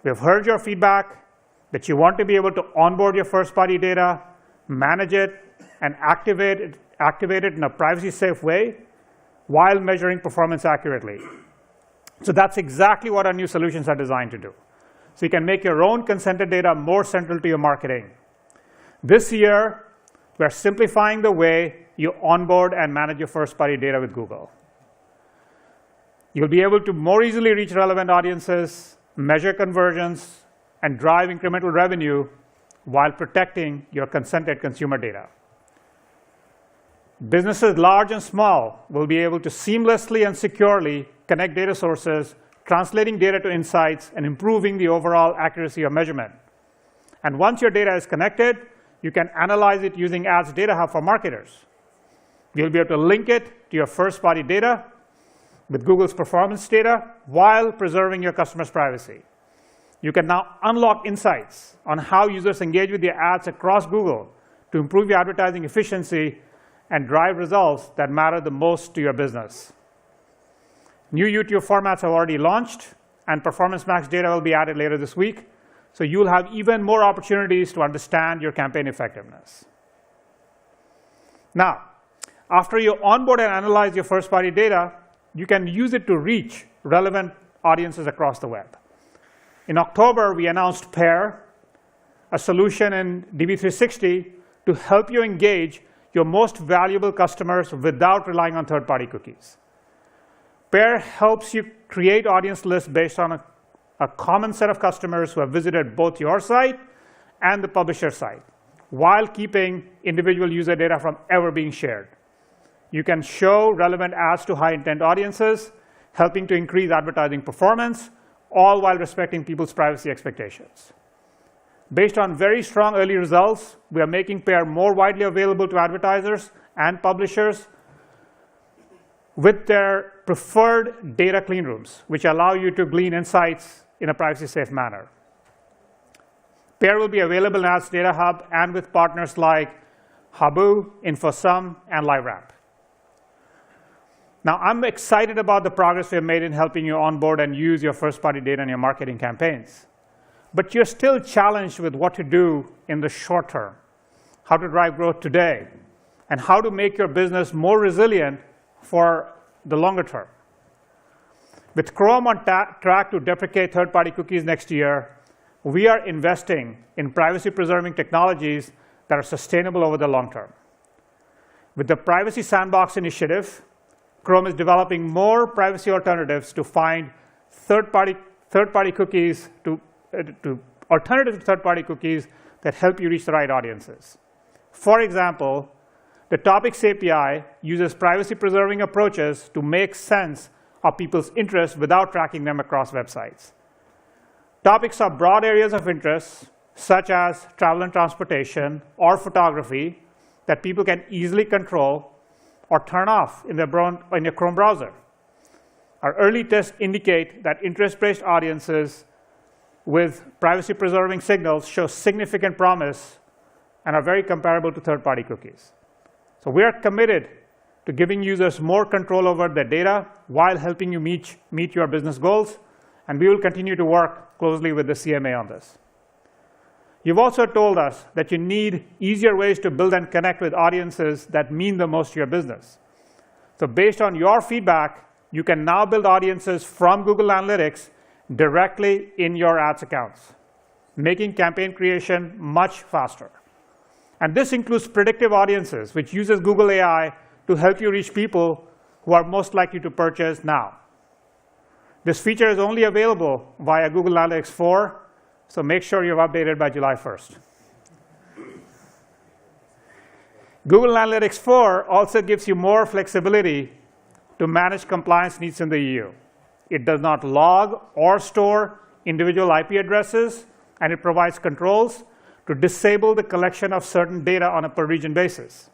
We have heard your feedback that you want to be able to onboard your first-party data, manage it, and activate it in a privacy-safe way while measuring performance accurately. So that's exactly what our new solutions are designed to do. So you can make your own consented data more central to your marketing. This year, we're simplifying the way you onboard and manage your first-party data with Google. You'll be able to more easily reach relevant audiences, measure conversions, and drive incremental revenue while protecting your consented consumer data. Businesses large and small will be able to seamlessly and securely connect data sources, translating data to insights, and improving the overall accuracy of measurement. And once your data is connected, you can analyze it using Ads Data Hub for marketers. You'll be able to link it to your first-party data with Google's performance data while preserving your customers' privacy. You can now unlock insights on how users engage with your ads across Google to improve your advertising efficiency and drive results that matter the most to your business. New YouTube formats have already launched, and Performance Max data will be added later this week, so you'll have even more opportunities to understand your campaign effectiveness. Now, after you onboard and analyze your first-party data, you can use it to reach relevant audiences across the web. In October, we announced Pair, a solution in DV360 to help you engage your most valuable customers without relying on third-party cookies. Pair helps you create audience lists based on a common set of customers who have visited both your site and the publisher site, while keeping individual user data from ever being shared. You can show relevant ads to high-intent audiences, helping to increase advertising performance, all while respecting people's privacy expectations. Based on very strong early results, we are making Pair more widely available to advertisers and publishers with their preferred data clean rooms, which allow you to glean insights in a privacy-safe manner. Pair will be available in Ads Data Hub and with partners like Habu, InfoSum, and LiveRamp. Now, I'm excited about the progress we have made in helping you onboard and use your first-party data in your marketing campaigns. But you're still challenged with what to do in the short term, how to drive growth today, and how to make your business more resilient for the longer term. With Chrome on track to deprecate third-party cookies next year, we are investing in privacy-preserving technologies that are sustainable over the long term. With the Privacy Sandbox initiative, Chrome is developing more privacy alternatives to find third-party cookies alternatives to third-party cookies that help you reach the right audiences. For example, the Topics API uses privacy-preserving approaches to make sense of people's interests without tracking them across websites. Topics are broad areas of interest, such as travel and transportation or photography, that people can easily control or turn off in their Chrome browser. Our early tests indicate that interest-based audiences with privacy-preserving signals show significant promise and are very comparable to third-party cookies. So we are committed to giving users more control over their data while helping you meet your business goals, and we will continue to work closely with the EMEA on this. You've also told us that you need easier ways to build and connect with audiences that mean the most to your business. So based on your feedback, you can now build audiences from Google Analytics directly in your ads accounts, making campaign creation much faster. And this includes predictive audiences, which uses Google AI to help you reach people who are most likely to purchase now. This feature is only available via Google Analytics 4, so make sure you're updated by July 1st. Google Analytics 4 also gives you more flexibility to manage compliance needs in the EU. It does not log or store individual IP addresses, and it provides controls to disable the collection of certain data on a per-region basis.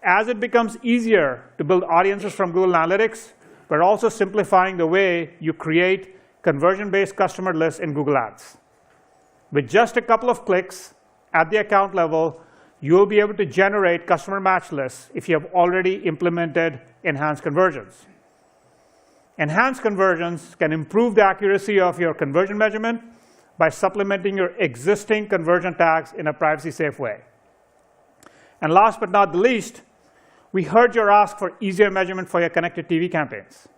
As it becomes easier to build audiences from Google Analytics, we're also simplifying the way you create conversion-based customer lists in Google Ads. With just a couple of clicks at the account level, you'll be able to generate customer match lists if you have already implemented enhanced conversions. Enhanced conversions can improve the accuracy of your conversion measurement by supplementing your existing conversion tags in a privacy-safe way. And last but not the least, we heard your ask for easier measurement for your connected TV campaigns.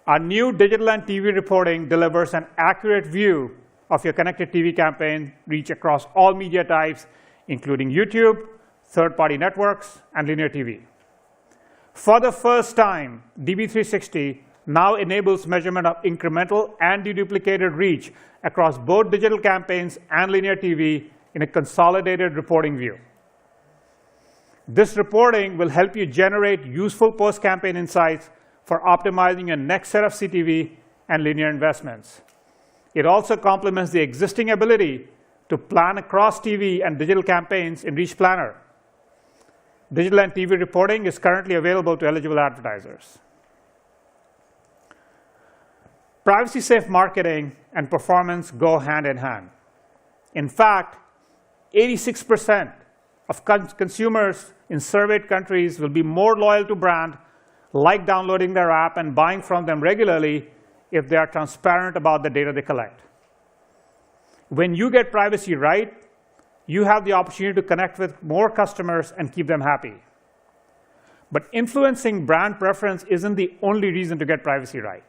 Our new digital and TV reporting delivers an accurate view of your connected TV campaign reach across all media types, including YouTube, third-party networks, and linear TV. For the first time, DV360 now enables measurement of incremental and deduplicated reach across both digital campaigns and linear TV in a consolidated reporting view. This reporting will help you generate useful post-campaign insights for optimizing your next set of CTV and linear investments. It also complements the existing ability to plan across TV and digital campaigns in Reach Planner. Digital and TV reporting is currently available to eligible advertisers. Privacy-safe marketing and performance go hand in hand. In fact, 86% of consumers in surveyed countries will be more loyal to brand, like downloading their app and buying from them regularly if they are transparent about the data they collect. When you get privacy right, you have the opportunity to connect with more customers and keep them happy. But influencing brand preference isn't the only reason to get privacy right.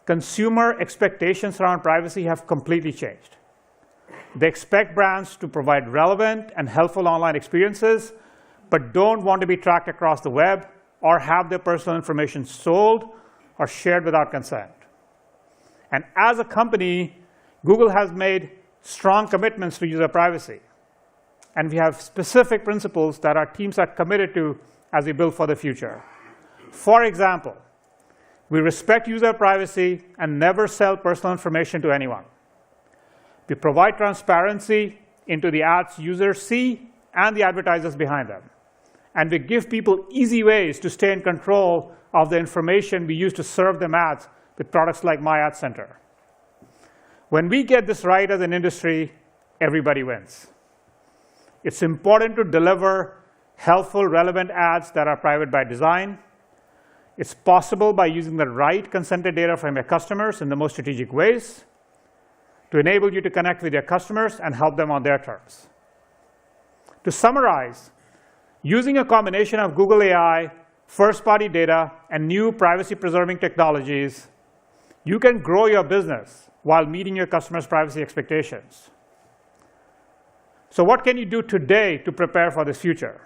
Consumer expectations around privacy have completely changed. They expect brands to provide relevant and helpful online experiences, but don't want to be tracked across the web or have their personal information sold or shared without consent. And as a company, Google has made strong commitments to user privacy. And we have specific principles that our teams are committed to as we build for the future. For example, we respect user privacy and never sell personal information to anyone. We provide transparency into the ads users see and the advertisers behind them. And we give people easy ways to stay in control of the information we use to serve them ads with products like My Ad Center. When we get this right as an industry, everybody wins. It's important to deliver helpful, relevant ads that are private by design. It's possible by using the right consented data from your customers in the most strategic ways to enable you to connect with your customers and help them on their terms. To summarize, using a combination of Google AI, first-party data, and new privacy-preserving technologies, you can grow your business while meeting your customers' privacy expectations. So what can you do today to prepare for this future?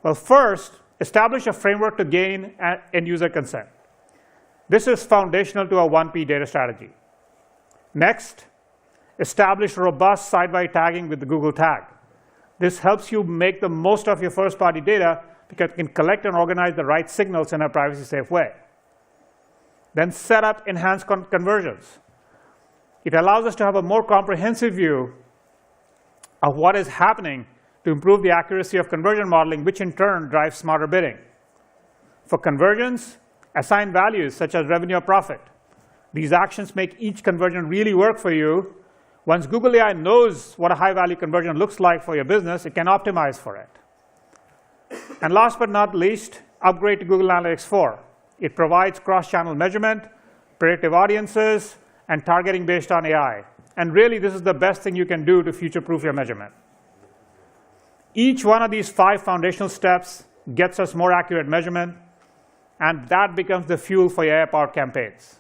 Well, first, establish a framework to gain end-user consent. This is foundational to our 1P data strategy. Next, establish robust site-wide tagging with the Google tag. This helps you make the most of your first-party data because it can collect and organize the right signals in a privacy-safe way. Then set up enhanced conversions. It allows us to have a more comprehensive view of what is happening to improve the accuracy of conversion modeling, which in turn drives smarter bidding. For conversions, assign values such as revenue or profit. These actions make each conversion really work for you. Once Google AI knows what a high-value conversion looks like for your business, it can optimize for it. And last but not least, upgrade to Google Analytics 4. It provides cross-channel measurement, predictive audiences, and targeting based on AI. And really, this is the best thing you can do to future-proof your measurement. Each one of these 5 foundational steps gets us more accurate measurement, and that becomes the fuel for your AI-powered campaigns.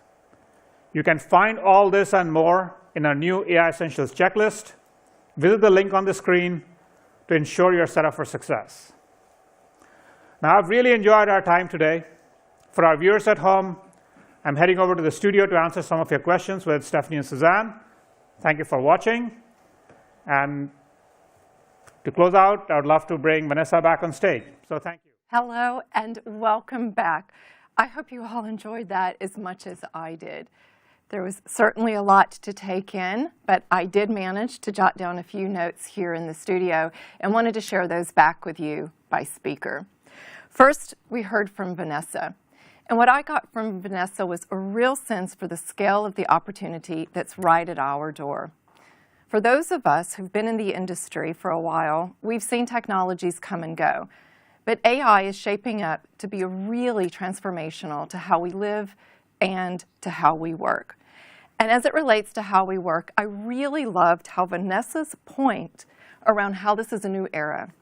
You can find all this and more in our new AI Essentials checklist. Visit the link on the screen to ensure you're set up for success. Now, I've really enjoyed our time today. For our viewers at home, I'm heading over to the studio to answer some of your questions with Stephanie and Suzanne. Thank you for watching. And to close out, I would love to bring Vanessa back on stage. So thank you. Hello and welcome back. I hope you all enjoyed that as much as I did. There was certainly a lot to take in, but I did manage to jot down a few notes here in the studio and wanted to share those back with you by speaker. First, we heard from Vanessa. And what I got from Vanessa was a real sense for the scale of the opportunity that's right at our door. For those of us who've been in the industry for a while, we've seen technologies come and go. But AI is shaping up to be really transformational to how we live and to how we work. And as it relates to how we work, I really loved how Vanessa's point around how this is a new era.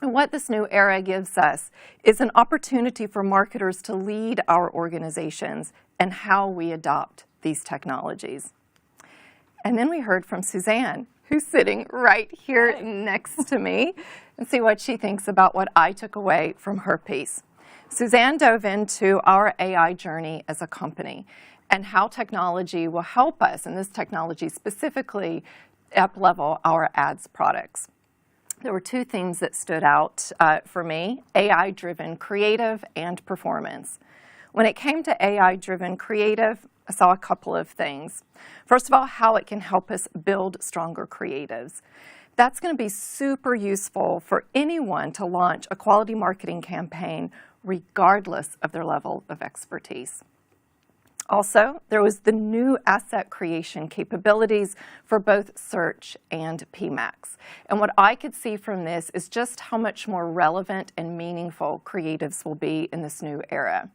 And what this new era gives us is an opportunity for marketers to lead our organizations and how we adopt these technologies. And then we heard from Suzanne, who's sitting right here next to me, and see what she thinks about what I took away from her piece. Suzanne dove into our AI journey as a company and how technology will help us, and this technology specifically, up-level our ads products. There were 2 themes that stood out for me: AI-driven creative and performance. When it came to AI-driven creative, I saw a couple of things. First of all, how it can help us build stronger creatives. That's going to be super useful for anyone to launch a quality marketing campaign regardless of their level of expertise. Also, there was the new asset creation capabilities for both search and PMAX. And what I could see from this is just how much more relevant and meaningful creatives will be in this new era.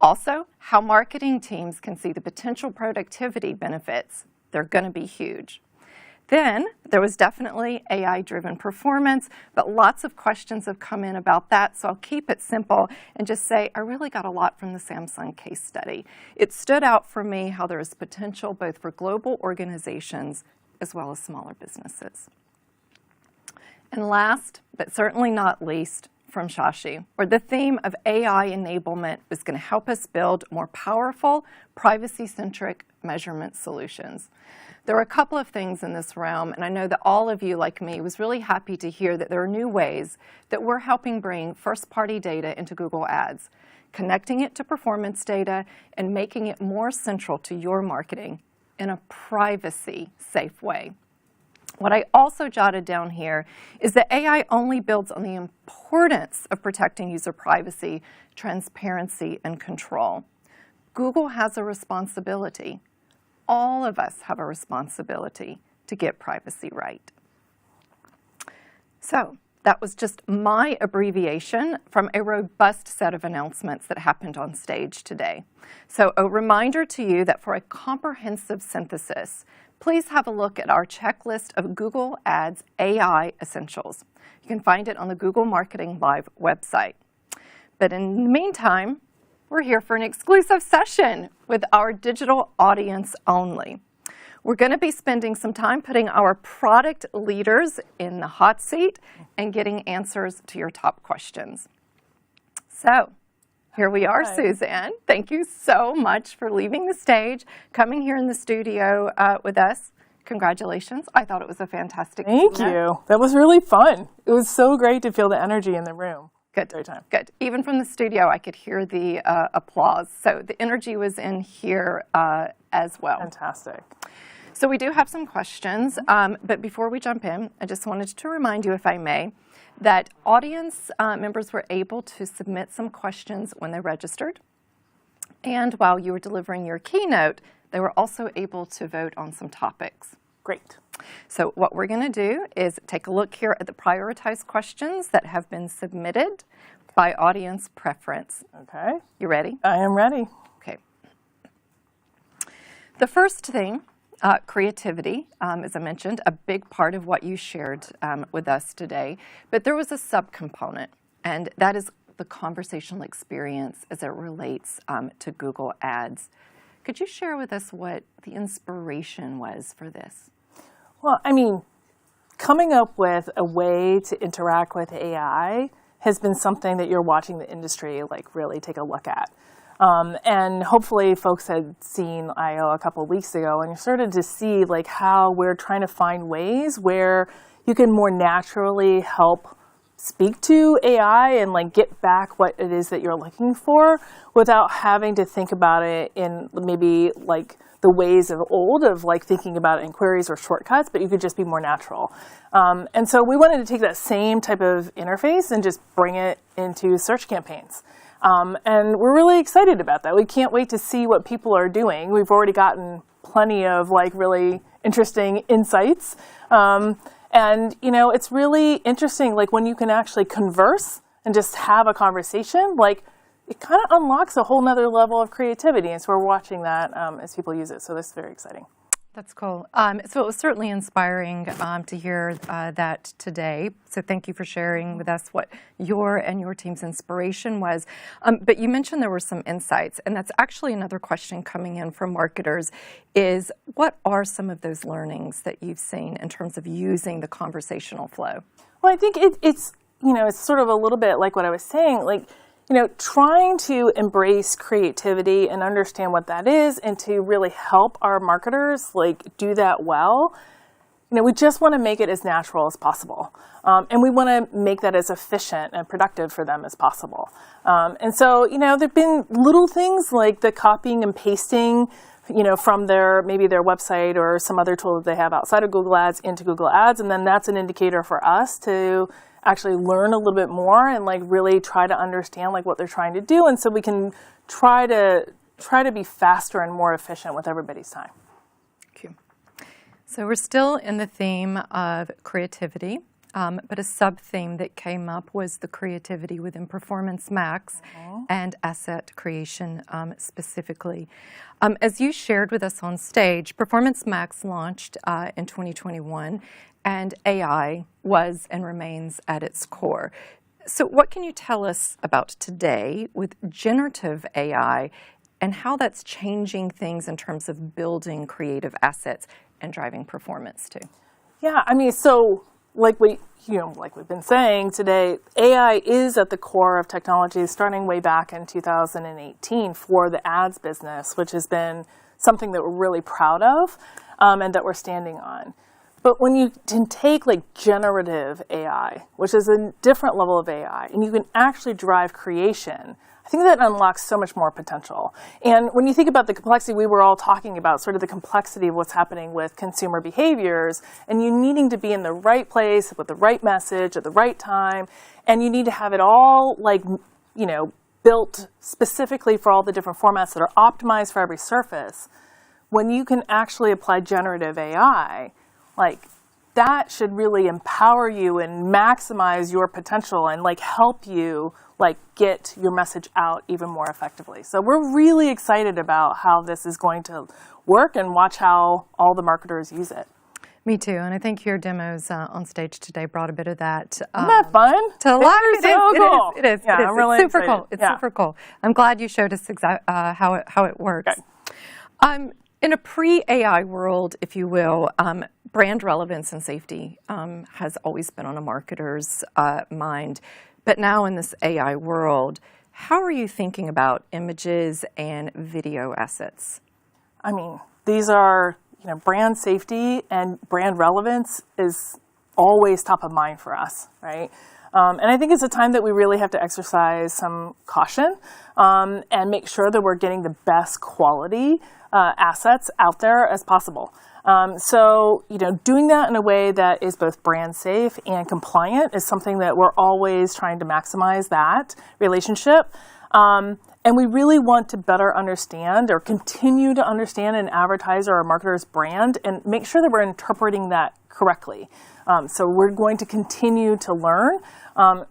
Also, how marketing teams can see the potential productivity benefits. They're going to be huge. Then there was definitely AI-driven performance, but lots of questions have come in about that, so I'll keep it simple and just say I really got a lot from the Samsung case study. It stood out for me how there is potential both for global organizations as well as smaller businesses. And last, but certainly not least, from Shashi, where the theme of AI enablement is going to help us build more powerful, privacy-centric measurement solutions. There were a couple of things in this realm, and I know that all of you, like me, was really happy to hear that there are new ways that we're helping bring first-party data into Google Ads, connecting it to performance data and making it more central to your marketing in a privacy-safe way. What I also jotted down here is that AI only builds on the importance of protecting user privacy, transparency, and control. Google has a responsibility. All of us have a responsibility to get privacy right. So that was just my abbreviation from a robust set of announcements that happened on stage today. So a reminder to you that for a comprehensive synthesis, please have a look at our checklist of Google Ads AI Essentials. You can find it on the Google Marketing Live website. But in the meantime, We're here for an exclusive session with our digital audience only. We're going to be spending some time putting our product leaders in the hot seat and getting answers to your top questions. So, here we are, Suzanne. Thank you so much for leaving the stage, coming here in the studio with us. Congratulations. I thought it was a fantastic Thank you. That was really fun. It was so great to feel the energy in the room. Good. Good. Even from the studio, I could hear the applause. So the energy was in here as well. Fantastic. So we do have some questions, but before we jump in, I just wanted to remind you, if I may, that audience members were able to submit some questions when they registered. And while you were delivering your keynote, they were also able to vote on some topics. Great. So what we're going to do is take a look here at the prioritized questions that have been submitted by audience preference. Okay. You ready? I am ready. Okay. The first thing, creativity, as I mentioned, a big part of what you shared with us today. But there was a subcomponent, and that is the conversational experience as it relates to Google Ads. Could you share with us what the inspiration was for this? Well, I mean, coming up with a way to interact with AI has been something that you're watching the industry like really take a look at. And hopefully folks had seen I/O a couple of weeks ago, and you started to see like how we're trying to find ways where you can more naturally help speak to AI and like get back what it is that you're looking for without having to think about it in maybe like the ways of old of like thinking about it in queries or shortcuts, but you could just be more natural. And so we wanted to take that same type of interface and just bring it into search campaigns. And we're really excited about that. We can't wait to see what people are doing. We've already gotten plenty of like really interesting insights. And, you know, it's really interesting, like when you can actually converse and just have a conversation, like it kind of unlocks a whole nother level of creativity. And so we're watching that as people use it. So this is very exciting. That's cool. So it was certainly inspiring to hear that today. So thank you for sharing with us what your and your team's inspiration was. But you mentioned there were some insights, and that's actually another question coming in from marketers is what are some of those learnings that you've seen in terms of using the conversational flow? Well, I think it's, you know, it's sort of a little bit like what I was saying, like, you know, trying to embrace creativity and understand what that is and to really help our marketers like do that well. You know, we just want to make it as natural as possible. And we want to make that as efficient and productive for them as possible. And so, you know, there've been little things like the copying and pasting, you know, from maybe their website or some other tool that they have outside of Google Ads into Google Ads. And then that's an indicator for us to actually learn a little bit more and like really try to understand like what they're trying to do, and so we can try to be faster and more efficient with everybody's time. Okay. So we're still in the theme of creativity, but a sub-theme that came up was the creativity within Performance Max and asset creation specifically. As you shared with us on stage, Performance Max launched in 2021, and AI was and remains at its core. So what can you tell us about today with generative AI and how that's changing things in terms of building creative assets and driving performance too? Yeah, I mean, so like we've been saying today, AI is at the core of technology starting way back in 2018 for the ads business, which has been something that we're really proud of and that we're standing on. But when you can take like generative AI, which is a different level of AI, and you can actually drive creation, I think that unlocks so much more potential. And when you think about the complexity, we were all talking about sort of the complexity of what's happening with consumer behaviors, and you needing to be in the right place with the right message at the right time, and you need to have it all like, you know, built specifically for all the different formats that are optimized for every surface. When you can actually apply generative AI, like that should really empower you and maximize your potential and like help you like get your message out even more effectively. So we're really excited about how this is going to work and watch how all the marketers use it. Me too, and I think your demos on stage today brought a bit of that. Isn't that fun? To life. It is so cool. It is. Yeah, I'm really super excited. cool. It's super cool. I'm glad you showed us how it works. Okay. In a pre-AI world, if you will, brand relevance and safety has always been on a marketer's mind. But now in this AI world, how are you thinking about images and video assets? I mean, these are, brand safety and brand relevance is always top of mind for us, right? And I think it's a time that we really have to exercise some caution and make sure that we're getting the best quality assets out there as possible. So, doing that in a way that is both brand safe and compliant is something that we're always trying to maximize that relationship. And we really want to better understand or continue to understand an advertiser or marketer's brand and make sure that we're interpreting that correctly. So we're going to continue to learn.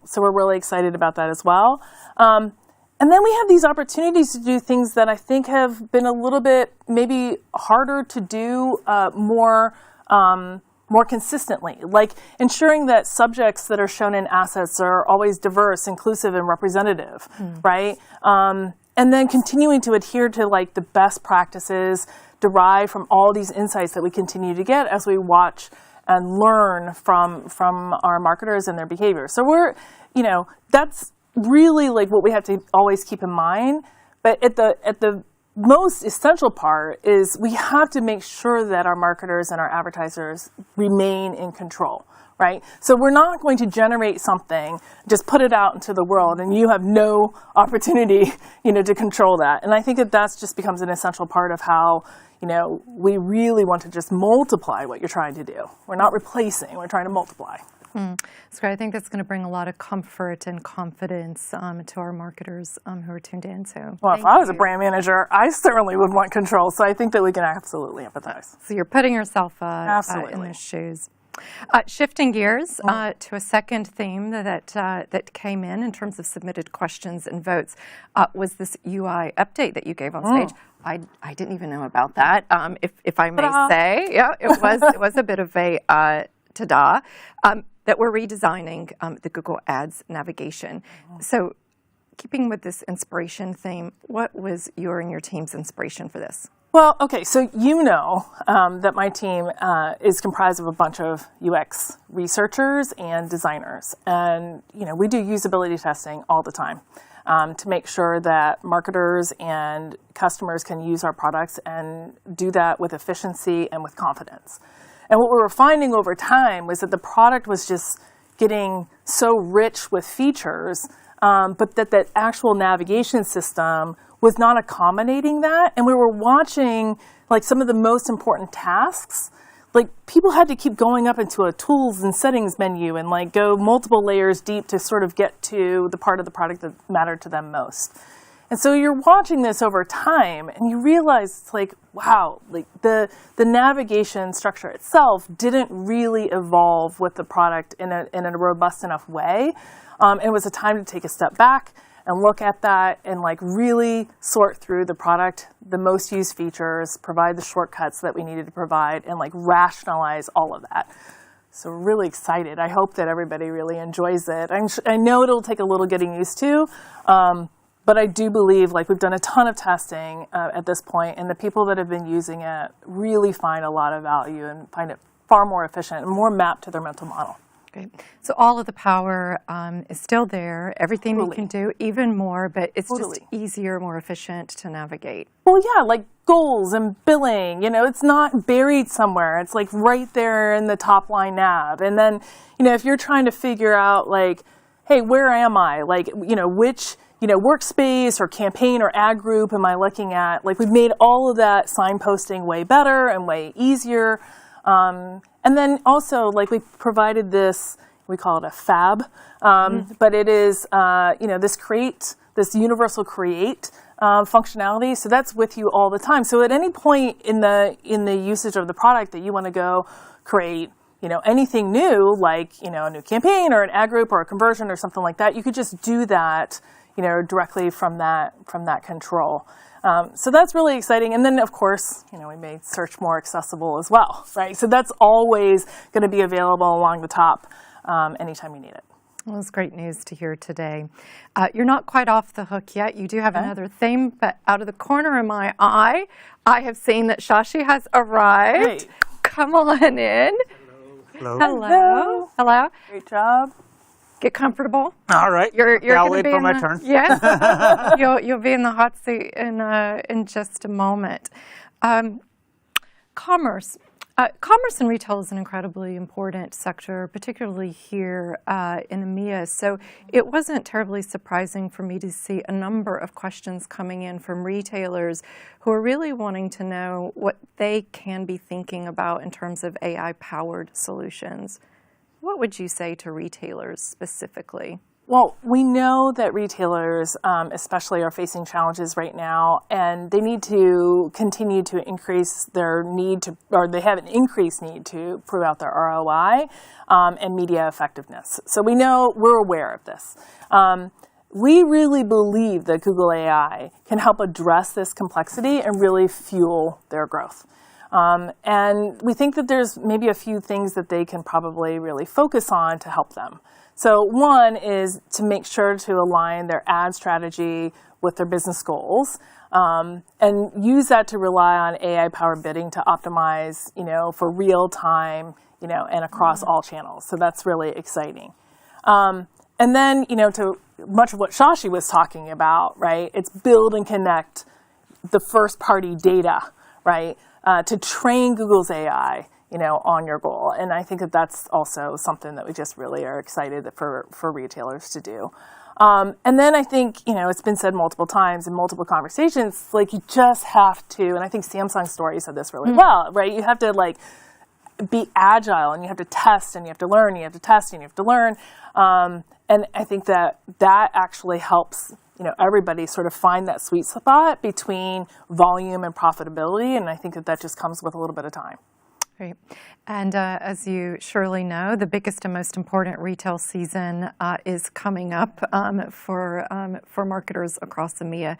So we're really excited about that as well. And then we have these opportunities to do things that I think have been a little bit maybe harder to do more consistently, like ensuring that subjects that are shown in assets are always diverse, inclusive, and representative, right? And then continuing to adhere to like the best practices derived from all these insights that we continue to get as we watch and learn from our marketers and their behavior. So we're, that's really like what we have to always keep in mind. But at the most essential part is we have to make sure that our marketers and our advertisers remain in control, right? So we're not going to generate something, just put it out into the world, and you have no opportunity, to control that. And I think that just becomes an essential part of how, we really want to just multiply what you're trying to do. We're not replacing, we're trying to multiply. That's great. I think that's going to bring a lot of comfort and confidence to our marketers who are tuned in. So, well, if I was a brand manager, I certainly would want control. So I think that we can absolutely empathize. So you're putting yourself in those shoes. Shifting gears to a second theme that came in terms of submitted questions and votes was this UI update that you gave on stage. I didn't even know about that. If I may say, yeah, it was a bit of a ta-da. That we're redesigning the Google Ads navigation. So keeping with this inspiration theme, what was your and your team's inspiration for this? Well, okay, so that my team is comprised of a bunch of UX researchers and designers. And, we do usability testing all the time to make sure that marketers and customers can use our products and do that with efficiency and with confidence. And what we were finding over time was that the product was just getting so rich with features, but that actual navigation system was not accommodating that. And we were watching like some of the most important tasks. Like people had to keep going up into a tools and settings menu and like go multiple layers deep to sort of get to the part of the product that mattered to them most. And so you're watching this over time and you realize it's like, wow, like the navigation structure itself didn't really evolve with the product in a robust enough way. It was a time to take a step back and look at that and like really sort through the product, the most used features, provide the shortcuts that we needed to provide, and like rationalize all of that. So we're really excited. I hope that everybody really enjoys it. I know it'll take a little getting used to. But I do believe like we've done a ton of testing at this point, and the people that have been using it really find a lot of value and find it far more efficient and more mapped to their mental model. Great. So all of the power is still there, everything we can do, even more, but it's just easier, more efficient to navigate. Well, yeah, like goals and billing, it's not buried somewhere. It's like right there in the top line nav. And then, if you're trying to figure out like, hey, where am I? Like, which workspace or campaign or ad group am I looking at? Like we've made all of that signposting way better and way easier. And then also like we provided this, we call it a fab, but it is, this universal create functionality. So that's with you all the time. So at any point in the usage of the product that you want to go create, anything new, like, a new campaign or an ad group or a conversion or something like that, you could just do that directly from that control. So that's really exciting. And then, of course, we made search more accessible as well, right? So that's always going to be available along the top anytime you need it. Well, it's great news to hear today. You're not quite off the hook yet. You do have another thing, but out of the corner of my eye, I have seen that Shashi has arrived. Great. Come on in. Hello. Hello. Hello. Great job. Get comfortable. All right. You're I'll gonna wait be for in my the, turn. Yes. you'll be in the hot seat in just a moment. Commerce. Commerce and retail is an incredibly important sector, particularly here in EMEA. So it wasn't terribly surprising for me to see a number of questions coming in from retailers who are really wanting to know what they can be thinking about in terms of AI-powered solutions. What would you say to retailers specifically? Well, we know that retailers especially are facing challenges right now, and they need to continue to increase their need to, or they have an increased need to prove out their ROI and media effectiveness. So we know, we're aware of this. We really believe that Google AI can help address this complexity and really fuel their growth. And we think that there's maybe a few things that they can probably really focus on to help them. So one is to make sure to align their ad strategy with their business goals, and use that to rely on AI-powered bidding to optimize, for real time, and across all channels. So that's really exciting. And then, to much of what Shashi was talking about, right? It's build and connect the first-party data, right? To train Google's AI, on your goal. And I think that that's also something that we just really are excited for retailers to do. And then I think, it's been said multiple times in multiple conversations, like you just have to, and I think Samsung's story said this really well, right? You have to be agile, and you have to test, and you have to learn, and you have to test, and you have to learn. And I think that actually helps everybody sort of find that sweet spot between volume and profitability. And I think that just comes with a little bit of time. Great. And as you surely know, the biggest and most important retail season is coming up for marketers across EMEA.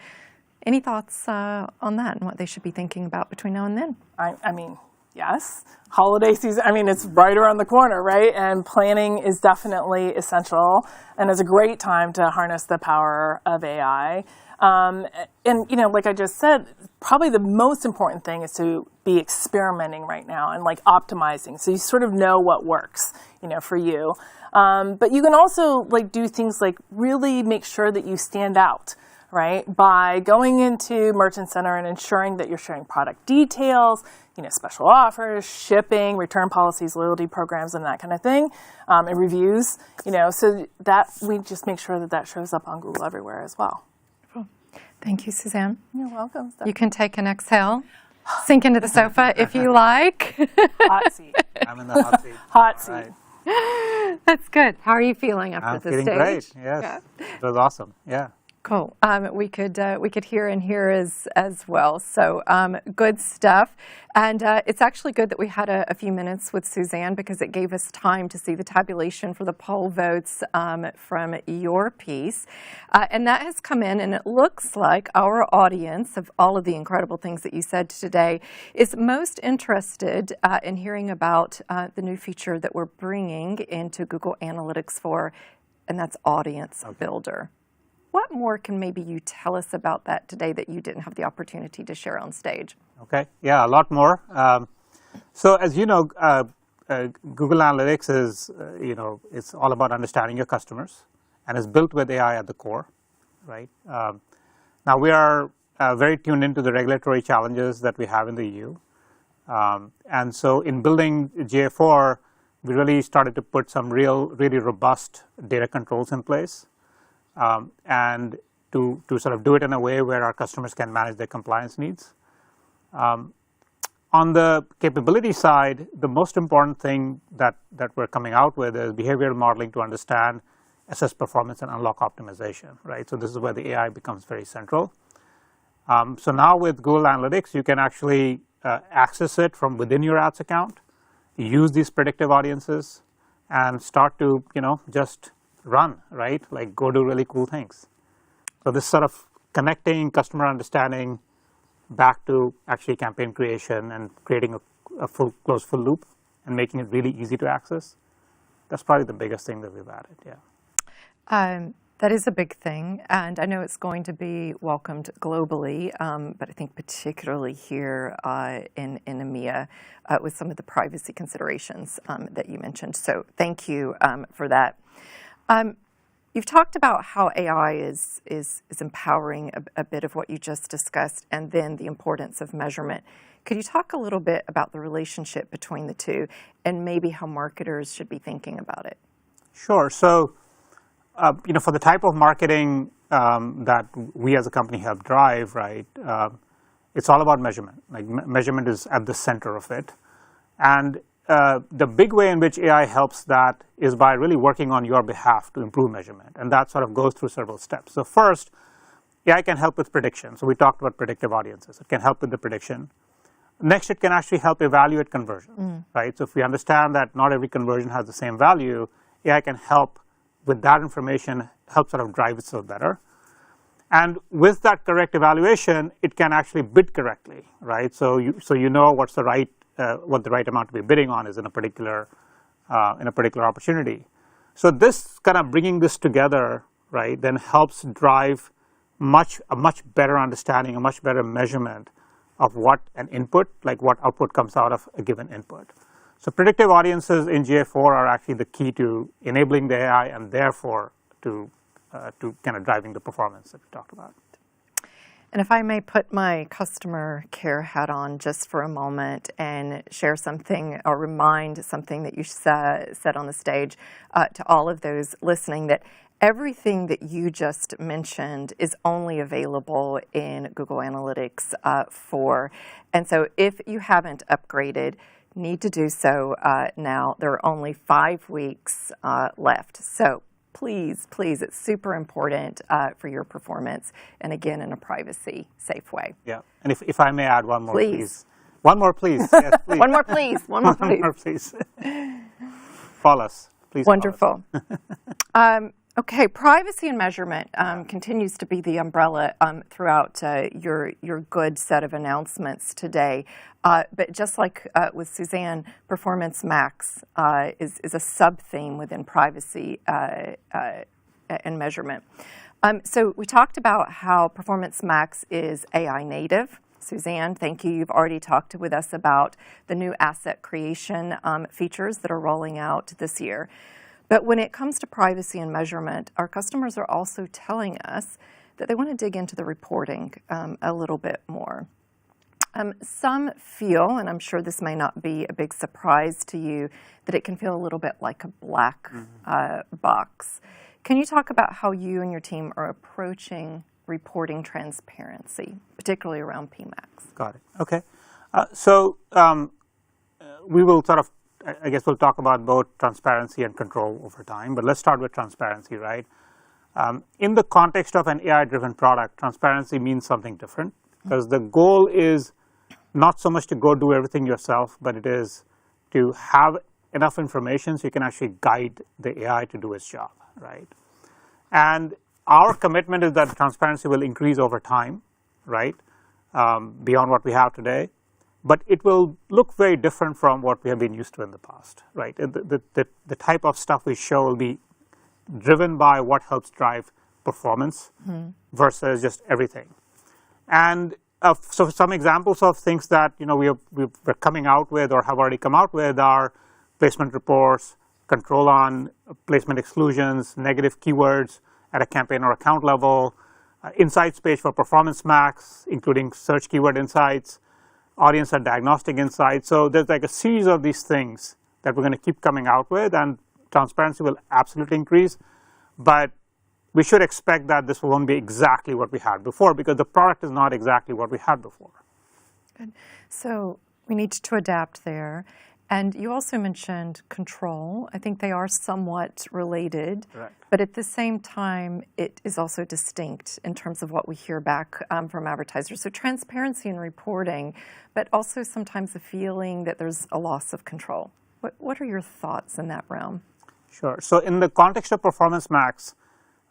Any thoughts on that and what they should be thinking about between now and then? I mean, yes. Holiday season, it's right around the corner, right? And planning is definitely essential and is a great time to harness the power of AI. And, like I just said, probably the most important thing is to be experimenting right now and optimizing. So you sort of know what works, for you. But you can also do things like really make sure that you stand out, right? By going into Merchant Center and ensuring that you're sharing product details, special offers, shipping, return policies, loyalty programs, and that kind of thing, and reviews, so that we just make sure that shows up on Google everywhere as well. Thank you, Suzanne. You're welcome. You can take an exhale, sink into the sofa if you like. Hot seat. I'm in the hot seat. Hot seat. Right. That's good. How are you feeling after this stage? I'm feeling great. Yes, Yeah. It was awesome. Yeah. Cool. We could hear and hear as well. So good stuff. And it's actually good that we had a few minutes with Suzanne because it gave us time to see the tabulation for the poll votes from your piece. And that has come in, and it looks like our audience, of all of the incredible things that you said today, is most interested in hearing about the new feature that we're bringing into Google Analytics 4, and that's Audience Builder. What more can maybe you tell us about that today that you didn't have the opportunity to share on stage? Okay, yeah, a lot more. So as you know, Google Analytics is, it's all about understanding your customers, and it's built with AI at the core, right? Now we are very tuned into the regulatory challenges that we have in the EU. And so in building GA4, we really started to put some really robust data controls in place. And to sort of do it in a way where our customers can manage their compliance needs. On the capability side, the most important thing that we're coming out with is behavioral modeling to understand, assess performance, and unlock optimization, right? So this is where the AI becomes very central. So now with Google Analytics, you can actually access it from within your ads account, use these predictive audiences, and start to, just run, right? Go do really cool things. So this sort of connecting customer understanding back to actually campaign creation and creating a closed full loop and making it really easy to access. That's probably the biggest thing that we've added, yeah. That is a big thing, and I know it's going to be welcomed globally, but I think particularly here in EMEA with some of the privacy considerations that you mentioned. So thank you for that. You've talked about how AI is empowering a bit of what you just discussed, and then the importance of measurement. Could you talk a little bit about the relationship between the two, and maybe how marketers should be thinking about it? Sure. So, for the type of marketing that we as a company help drive, right, it's all about measurement. Like measurement is at the center of it. And the big way in which AI helps that is by really working on your behalf to improve measurement. And that sort of goes through several steps. So first, AI can help with prediction. So we talked about predictive audiences. It can help with the prediction. Next, it can actually help evaluate conversion, right? So if we understand that not every conversion has the same value, AI can help with that information, help sort of drive itself better. And with that correct evaluation, it can actually bid correctly, right? So you know what's the right what the right amount to be bidding on is in a particular opportunity. So this kind of bringing this together, right, then helps drive a much better understanding, a much better measurement of what an input, like what output comes out of a given input. So predictive audiences in GA4 are actually the key to enabling the AI and therefore to kind of driving the performance that we talked about. And if I may put my customer care hat on just for a moment and share something or remind something that you said on the stage to all of those listening, that everything that you just mentioned is only available in Google Analytics 4. And so if you haven't upgraded, need to do so now. There are only 5 weeks left. So please, it's super important for your performance, and again, in a privacy-safe way. Yeah, and if I may add one more, please. One more, please. Yes, please. One more, please. One more, please. One more, please. Follow us. Please. Wonderful. Okay, privacy and measurement continues to be the umbrella throughout your good set of announcements today. But just like with Suzanne, Performance Max is a sub-theme within privacy and measurement. So we talked about how Performance Max is AI native. Suzanne, thank you. You've already talked with us about the new asset creation features that are rolling out this year. But when it comes to privacy and measurement, our customers are also telling us that they want to dig into the reporting a little bit more. Some feel, and I'm sure this may not be a big surprise to you, that it can feel a little bit like a black box. Can you talk about how you and your team are approaching reporting transparency, particularly around PMAX? Got it. Okay. We will sort of, I guess we'll talk about both transparency and control over time, but let's start with transparency, right? In the context of an AI-driven product, transparency means something different, because the goal is not so much to go do everything yourself, but it is to have enough information so you can actually guide the AI to do its job, right? And our commitment is that transparency will increase over time, right, beyond what we have today. But it will look very different from what we have been used to in the past, right? The type of stuff we show will be driven by what helps drive performance versus just everything. And so some examples of things that we're coming out with or have already come out with are placement reports, control on placement exclusions, negative keywords at a campaign or account level, insights page for Performance Max, including search keyword insights, audience and diagnostic insights. So there's like a series of these things that we're going to keep coming out with, and transparency will absolutely increase. But we should expect that this won't be exactly what we had before, because the product is not exactly what we had before. Good. So we need to adapt there. And you also mentioned control. I think they are somewhat related, Correct. But at the same time, it is also distinct in terms of what we hear back from advertisers. So transparency and reporting, but also sometimes the feeling that there's a loss of control. What are your thoughts in that realm? Sure. So in the context of Performance Max,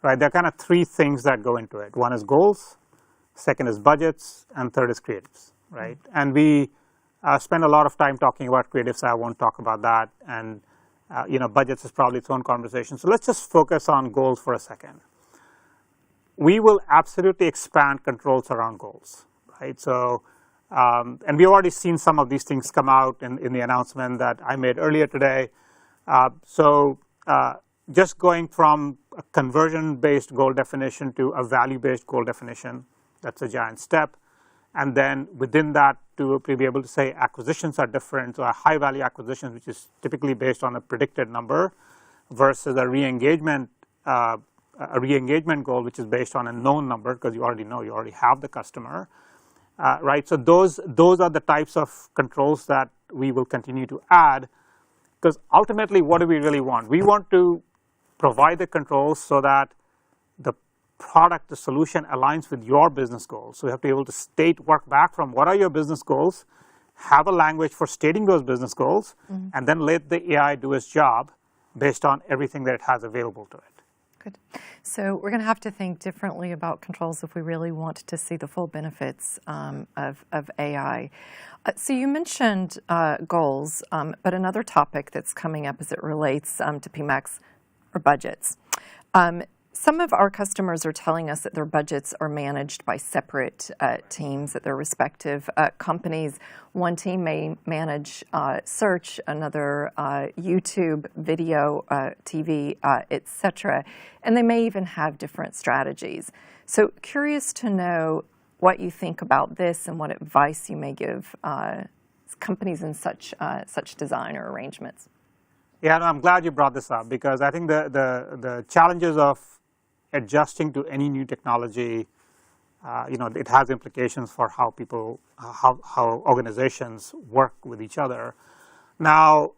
right, there are kind of 3 things that go into it. One is goals, second is budgets, and third is creatives, right? And we spend a lot of time talking about creatives, so I won't talk about that. And budgets is probably its own conversation. So let's just focus on goals for a second. We will absolutely expand controls around goals, right? So, and we've already seen some of these things come out in the announcement that I made earlier today. Just going from a conversion-based goal definition to a value-based goal definition, that's a giant step. And then within that, to be able to say acquisitions are different, so a high-value acquisition, which is typically based on a predicted number, versus a re-engagement goal, which is based on a known number, because you already have the customer, right? So those are the types of controls that we will continue to add, because ultimately, what do we really want? We want to provide the controls so that the product, the solution aligns with your business goals. So you have to be able to work back from what are your business goals, have a language for stating those business goals, and then let the AI do its job based on everything that it has available to it. Good. So we're going to have to think differently about controls if we really want to see the full benefits of AI. So you mentioned goals, but another topic that's coming up as it relates to PMAX are budgets. Some of our customers are telling us that their budgets are managed by separate teams at their respective companies. One team may manage search, another YouTube, video, TV, etc. And they may even have different strategies. So curious to know what you think about this and what advice you may give companies in such design or arrangements. Yeah, no, I'm glad you brought this up, because I think the challenges of adjusting to any new technology, it has implications for how people, how organizations work with each other. Now,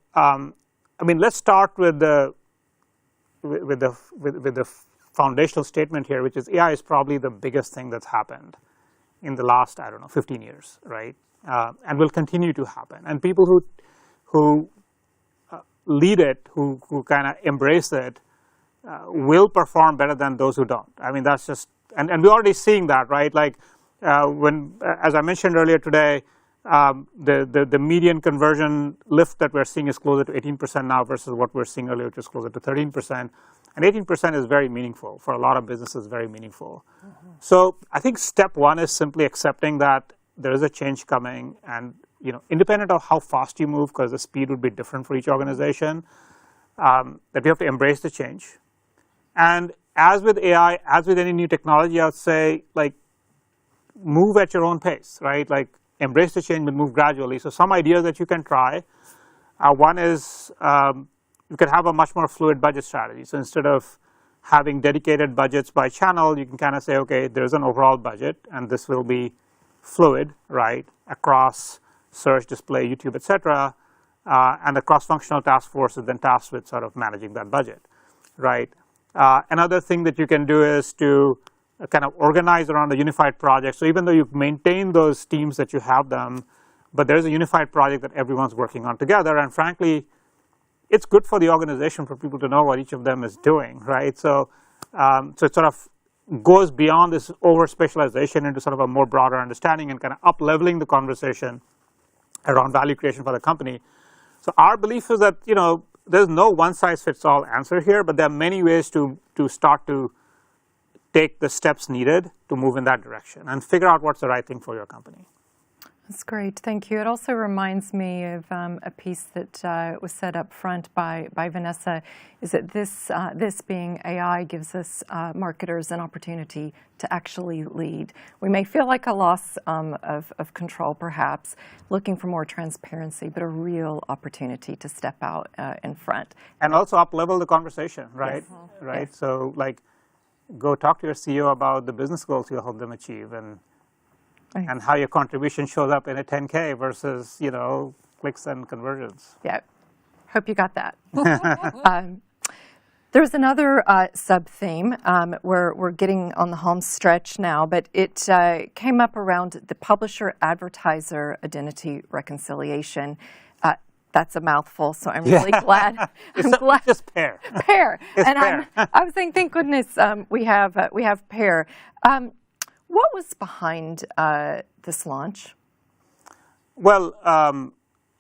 let's start with the foundational statement here, which is AI is probably the biggest thing that's happened in the last, 15 years, right? And will continue to happen. And people who lead it, who kind of embrace it, will perform better than those who don't. That's just, and we're already seeing that, right? Like as I mentioned earlier today, the median conversion lift that we're seeing is closer to 18% now versus what we're seeing earlier, which is closer to 13%. And 18% is very meaningful for a lot of businesses, very meaningful. So I think step one is simply accepting that there is a change coming, and independent of how fast you move, because the speed would be different for each organization, that we have to embrace the change. And as with AI, as with any new technology, I would say, move at your own pace, right? Embrace the change, but move gradually. So some ideas that you can try. One is you can have a much more fluid budget strategy. So instead of having dedicated budgets by channel, you can kind of say, okay, there's an overall budget, and this will be fluid, right, across search, display, YouTube, etc. And the cross-functional task force is then tasked with sort of managing that budget, right? Another thing that you can do is to kind of organize around a unified project. So even though you've maintained those teams that you have them, but there's a unified project that everyone's working on together. And frankly, it's good for the organization for people to know what each of them is doing, right? So it sort of goes beyond this over-specialization into sort of a more broader understanding and kind of up-leveling the conversation around value creation for the company. So our belief is that, there's no one-size-fits-all answer here, but there are many ways to start to take the steps needed to move in that direction and figure out what's the right thing for your company. That's great. Thank you. It also reminds me of a piece that was said up front by Vanessa, is that this being AI gives us marketers an opportunity to actually lead. We may feel like a loss of control, perhaps, looking for more transparency, but a real opportunity to step out in front. And also up-level the conversation, right? Yes. Right. Yes. So, go talk to your CEO about the business goals you'll help them achieve, and how your contribution shows up in a 10K versus, clicks and conversions. Yeah, hope you got that. There's another sub-theme. We're getting on the home stretch now, but it came up around the publisher-advertiser identity reconciliation. That's a mouthful, so I'm really glad. I'm glad. Just PAIR. PAIR. It's And PAIR. I was saying, thank goodness we have PAIR. what was behind this launch? Well,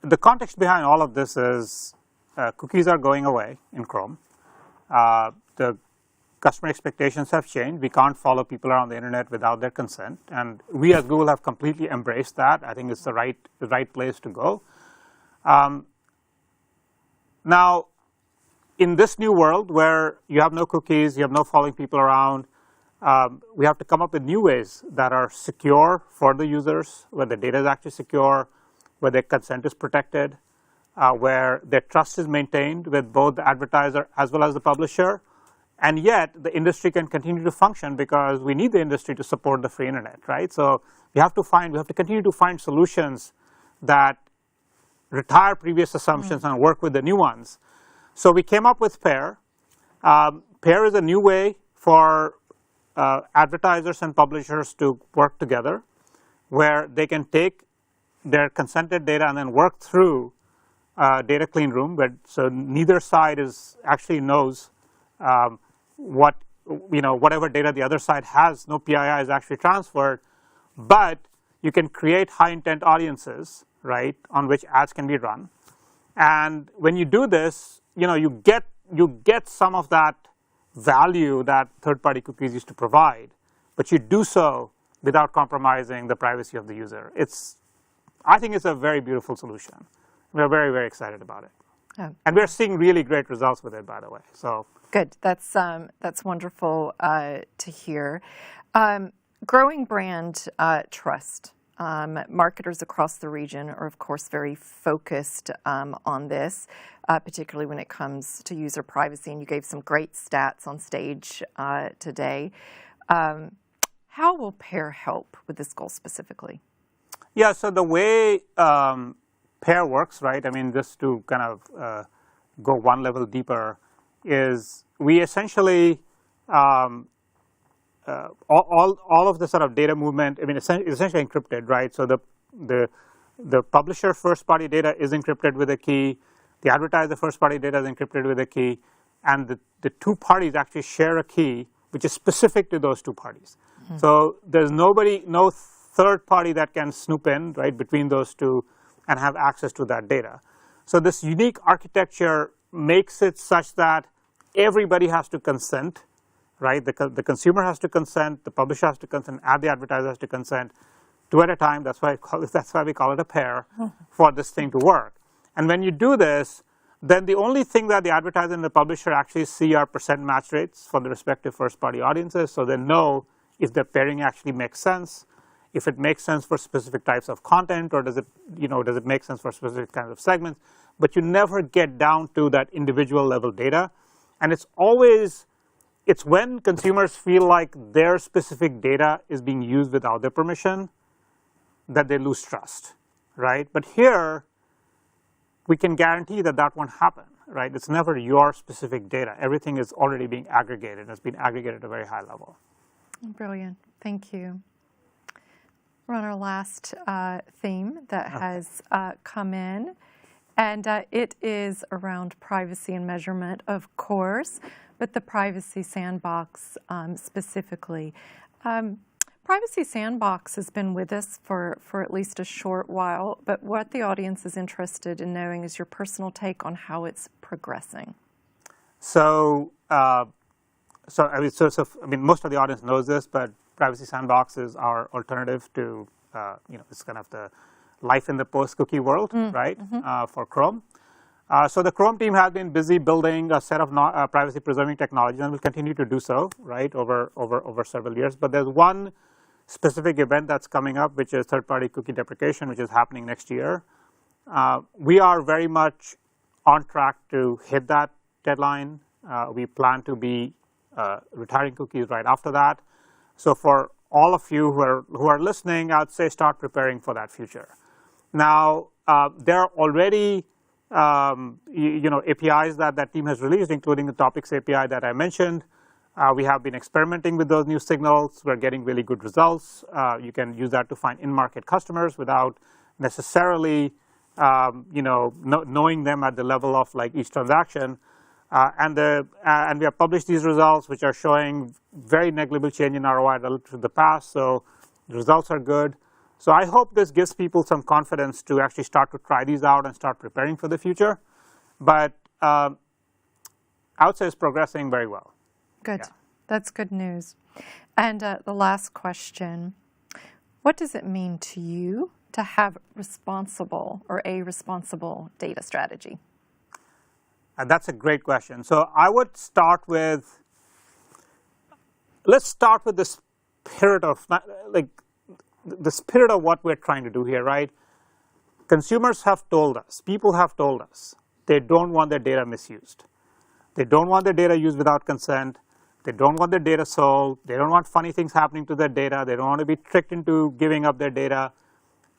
the context behind all of this is cookies are going away in Chrome. The customer expectations have changed. We can't follow people around the internet without their consent, and we as Google have completely embraced that. I think it's the right place to go. Now, in this new world where you have no cookies, you have no following people around, we have to come up with new ways that are secure for the users, where the data is actually secure, where their consent is protected, where their trust is maintained with both the advertiser as well as the publisher, and yet the industry can continue to function because we need the industry to support the free internet, right? So we have to continue to find solutions that retire previous assumptions and work with the new ones. So we came up with Pair. Pair is a new way for advertisers and publishers to work together, where they can take their consented data and then work through data clean room, so neither side actually knows whatever data the other side has. No PII is actually transferred, but you can create high intent audiences, right, on which ads can be run. And when you do this, you get some of that value that third-party cookies used to provide, but you do so without compromising the privacy of the user. I think it's a very beautiful solution. We're very, very excited about it. Oh. And we're seeing really great results with it, by the way. So good. That's wonderful to hear. Growing brand trust. Marketers across the region are, of course, very focused on this, particularly when it comes to user privacy. And you gave some great stats on stage today. How will Pair help with this goal specifically? Yeah, so the way Pair works, right, I mean, just to kind of go one level deeper, is we essentially, all of the sort of data movement, I mean, it's essentially encrypted, right? So the publisher first-party data is encrypted with a key, the advertiser first-party data is encrypted with a key, and the two parties actually share a key which is specific to those two parties. Mm-hmm. So there's no third party that can snoop in, right, between those two and have access to that data. So this unique architecture makes it such that everybody has to consent, right? The consumer has to consent, the publisher has to consent, and the advertiser has to consent, two at a time. That's why we call it a pair for this thing to work. And when you do this, then the only thing that the advertiser and the publisher actually see are percent match rates for the respective first-party audiences, so they know if the pairing actually makes sense, if it makes sense for specific types of content, or does it make sense for specific kinds of segments. But you never get down to that individual level data. And it's when consumers feel like their specific data is being used without their permission that they lose trust, right? But here, we can guarantee that that won't happen, right? It's never your specific data. Everything is already being aggregated. It's been aggregated at a very high level. Brilliant. Thank you. We're on our last theme that has come in, and it is around privacy and measurement, of course, but the Privacy Sandbox specifically. Privacy Sandbox has been with us for at least a short while, but what the audience is interested in knowing is your personal take on how it's progressing. So, I mean, most of the audience knows this, but Privacy Sandbox is our alternative to, it's kind of the life in the post-cookie world, right, for Chrome. So the Chrome team has been busy building a set of privacy-preserving technologies, and will continue to do so, right, over several years. But there's one specific event that's coming up, which is third-party cookie deprecation, which is happening next year. We are very much on track to hit that deadline. We plan to be retiring cookies right after that. So for all of you who are listening, I'd say start preparing for that future. Now, there are already APIs that team has released, including the Topics API that I mentioned. We have been experimenting with those new signals. We're getting really good results. You can use that to find in-market customers without necessarily knowing them at the level of like each transaction. And we have published these results, which are showing very negligible change in ROI relative to the past. So the results are good. So I hope this gives people some confidence to actually start to try these out and start preparing for the future. But I would say it's progressing very well. Good. Yeah. That's good news. And the last question, what does it mean to you to have responsible or a responsible data strategy? That's a great question. So I would start with, let's start with the spirit of, the spirit of what we're trying to do here, right? Consumers have told us, people have told us, they don't want their data misused. They don't want their data used without consent. They don't want their data sold. They don't want funny things happening to their data. They don't want to be tricked into giving up their data.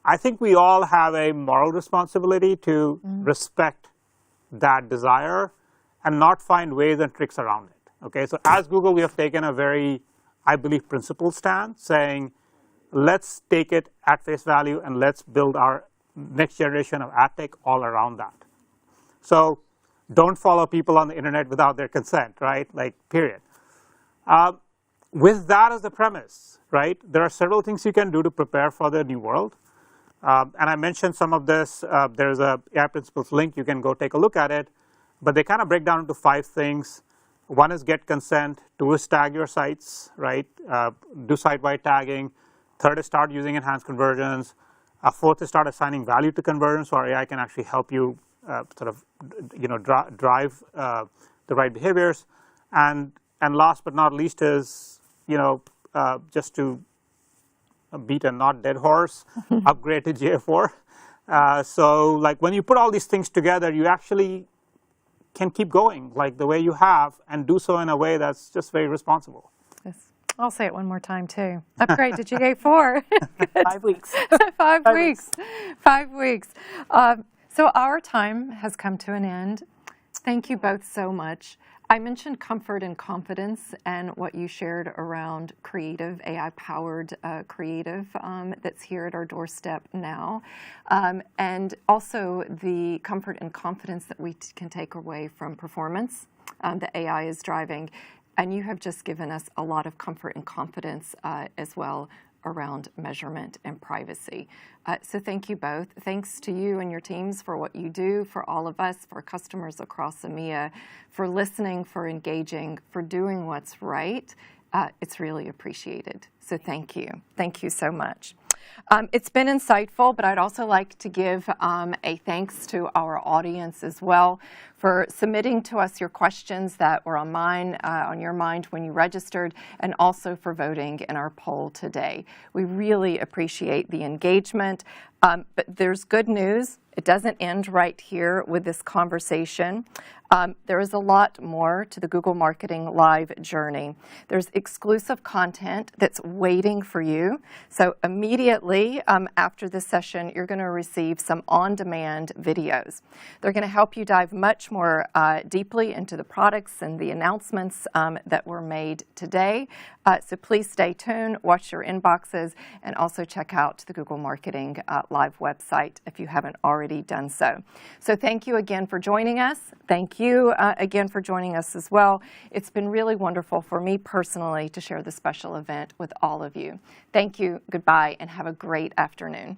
I think we all have a moral responsibility to respect that desire and not find ways and tricks around it. Okay, so as Google, we have taken a very, I believe, principled stand, saying, let's take it at face value and let's build our next generation of ad tech all around that. So don't follow people on the internet without their consent, right? Like, period. With that as the premise, right, there are several things you can do to prepare for the new world. And I mentioned some of this. There's a AI Principles link. You can go take a look at it. But they kind of break down into 5 things. One is get consent. 2 is tag your sites, right? Do site-wide tagging. 3rd is start using enhanced conversions. 4th is start assigning value to conversions so our AI can actually help you sort of, drive the right behaviors. And last but not least is, just to beat a not dead horse, upgrade to GA4. So like when you put all these things together, you actually can keep going like the way you have and do so in a way that's just very responsible. Yes. I'll say it one more time too. Upgrade to GA4. 5 weeks. 5 weeks. 5 weeks. So our time has come to an end. Thank you both so much. I mentioned comfort and confidence and what you shared around creative, AI-powered creative that's here at our doorstep now. And also the comfort and confidence that we can take away from performance that AI is driving. And you have just given us a lot of comfort and confidence as well around measurement and privacy. So thank you both. Thanks to you and your teams for what you do, for all of us, for customers across EMEA, for listening, for engaging, for doing what's right. It's really appreciated. So thank you. Thank you so much. It's been insightful, but I'd also like to give a thanks to our audience as well for submitting to us your questions that were on your mind when you registered, and also for voting in our poll today. We really appreciate the engagement, but there's good news. It doesn't end right here with this conversation. There is a lot more to the Google Marketing Live journey. There's exclusive content that's waiting for you. So immediately after this session, you're going to receive some on-demand videos. They're going to help you dive much more deeply into the products and the announcements that were made today. So please stay tuned, watch your inboxes, and also check out the Google Marketing Live website if you haven't already done so. So thank you again for joining us. Thank you again for joining us as well. It's been really wonderful for me personally to share this special event with all of you. Thank you, goodbye, and have a great afternoon.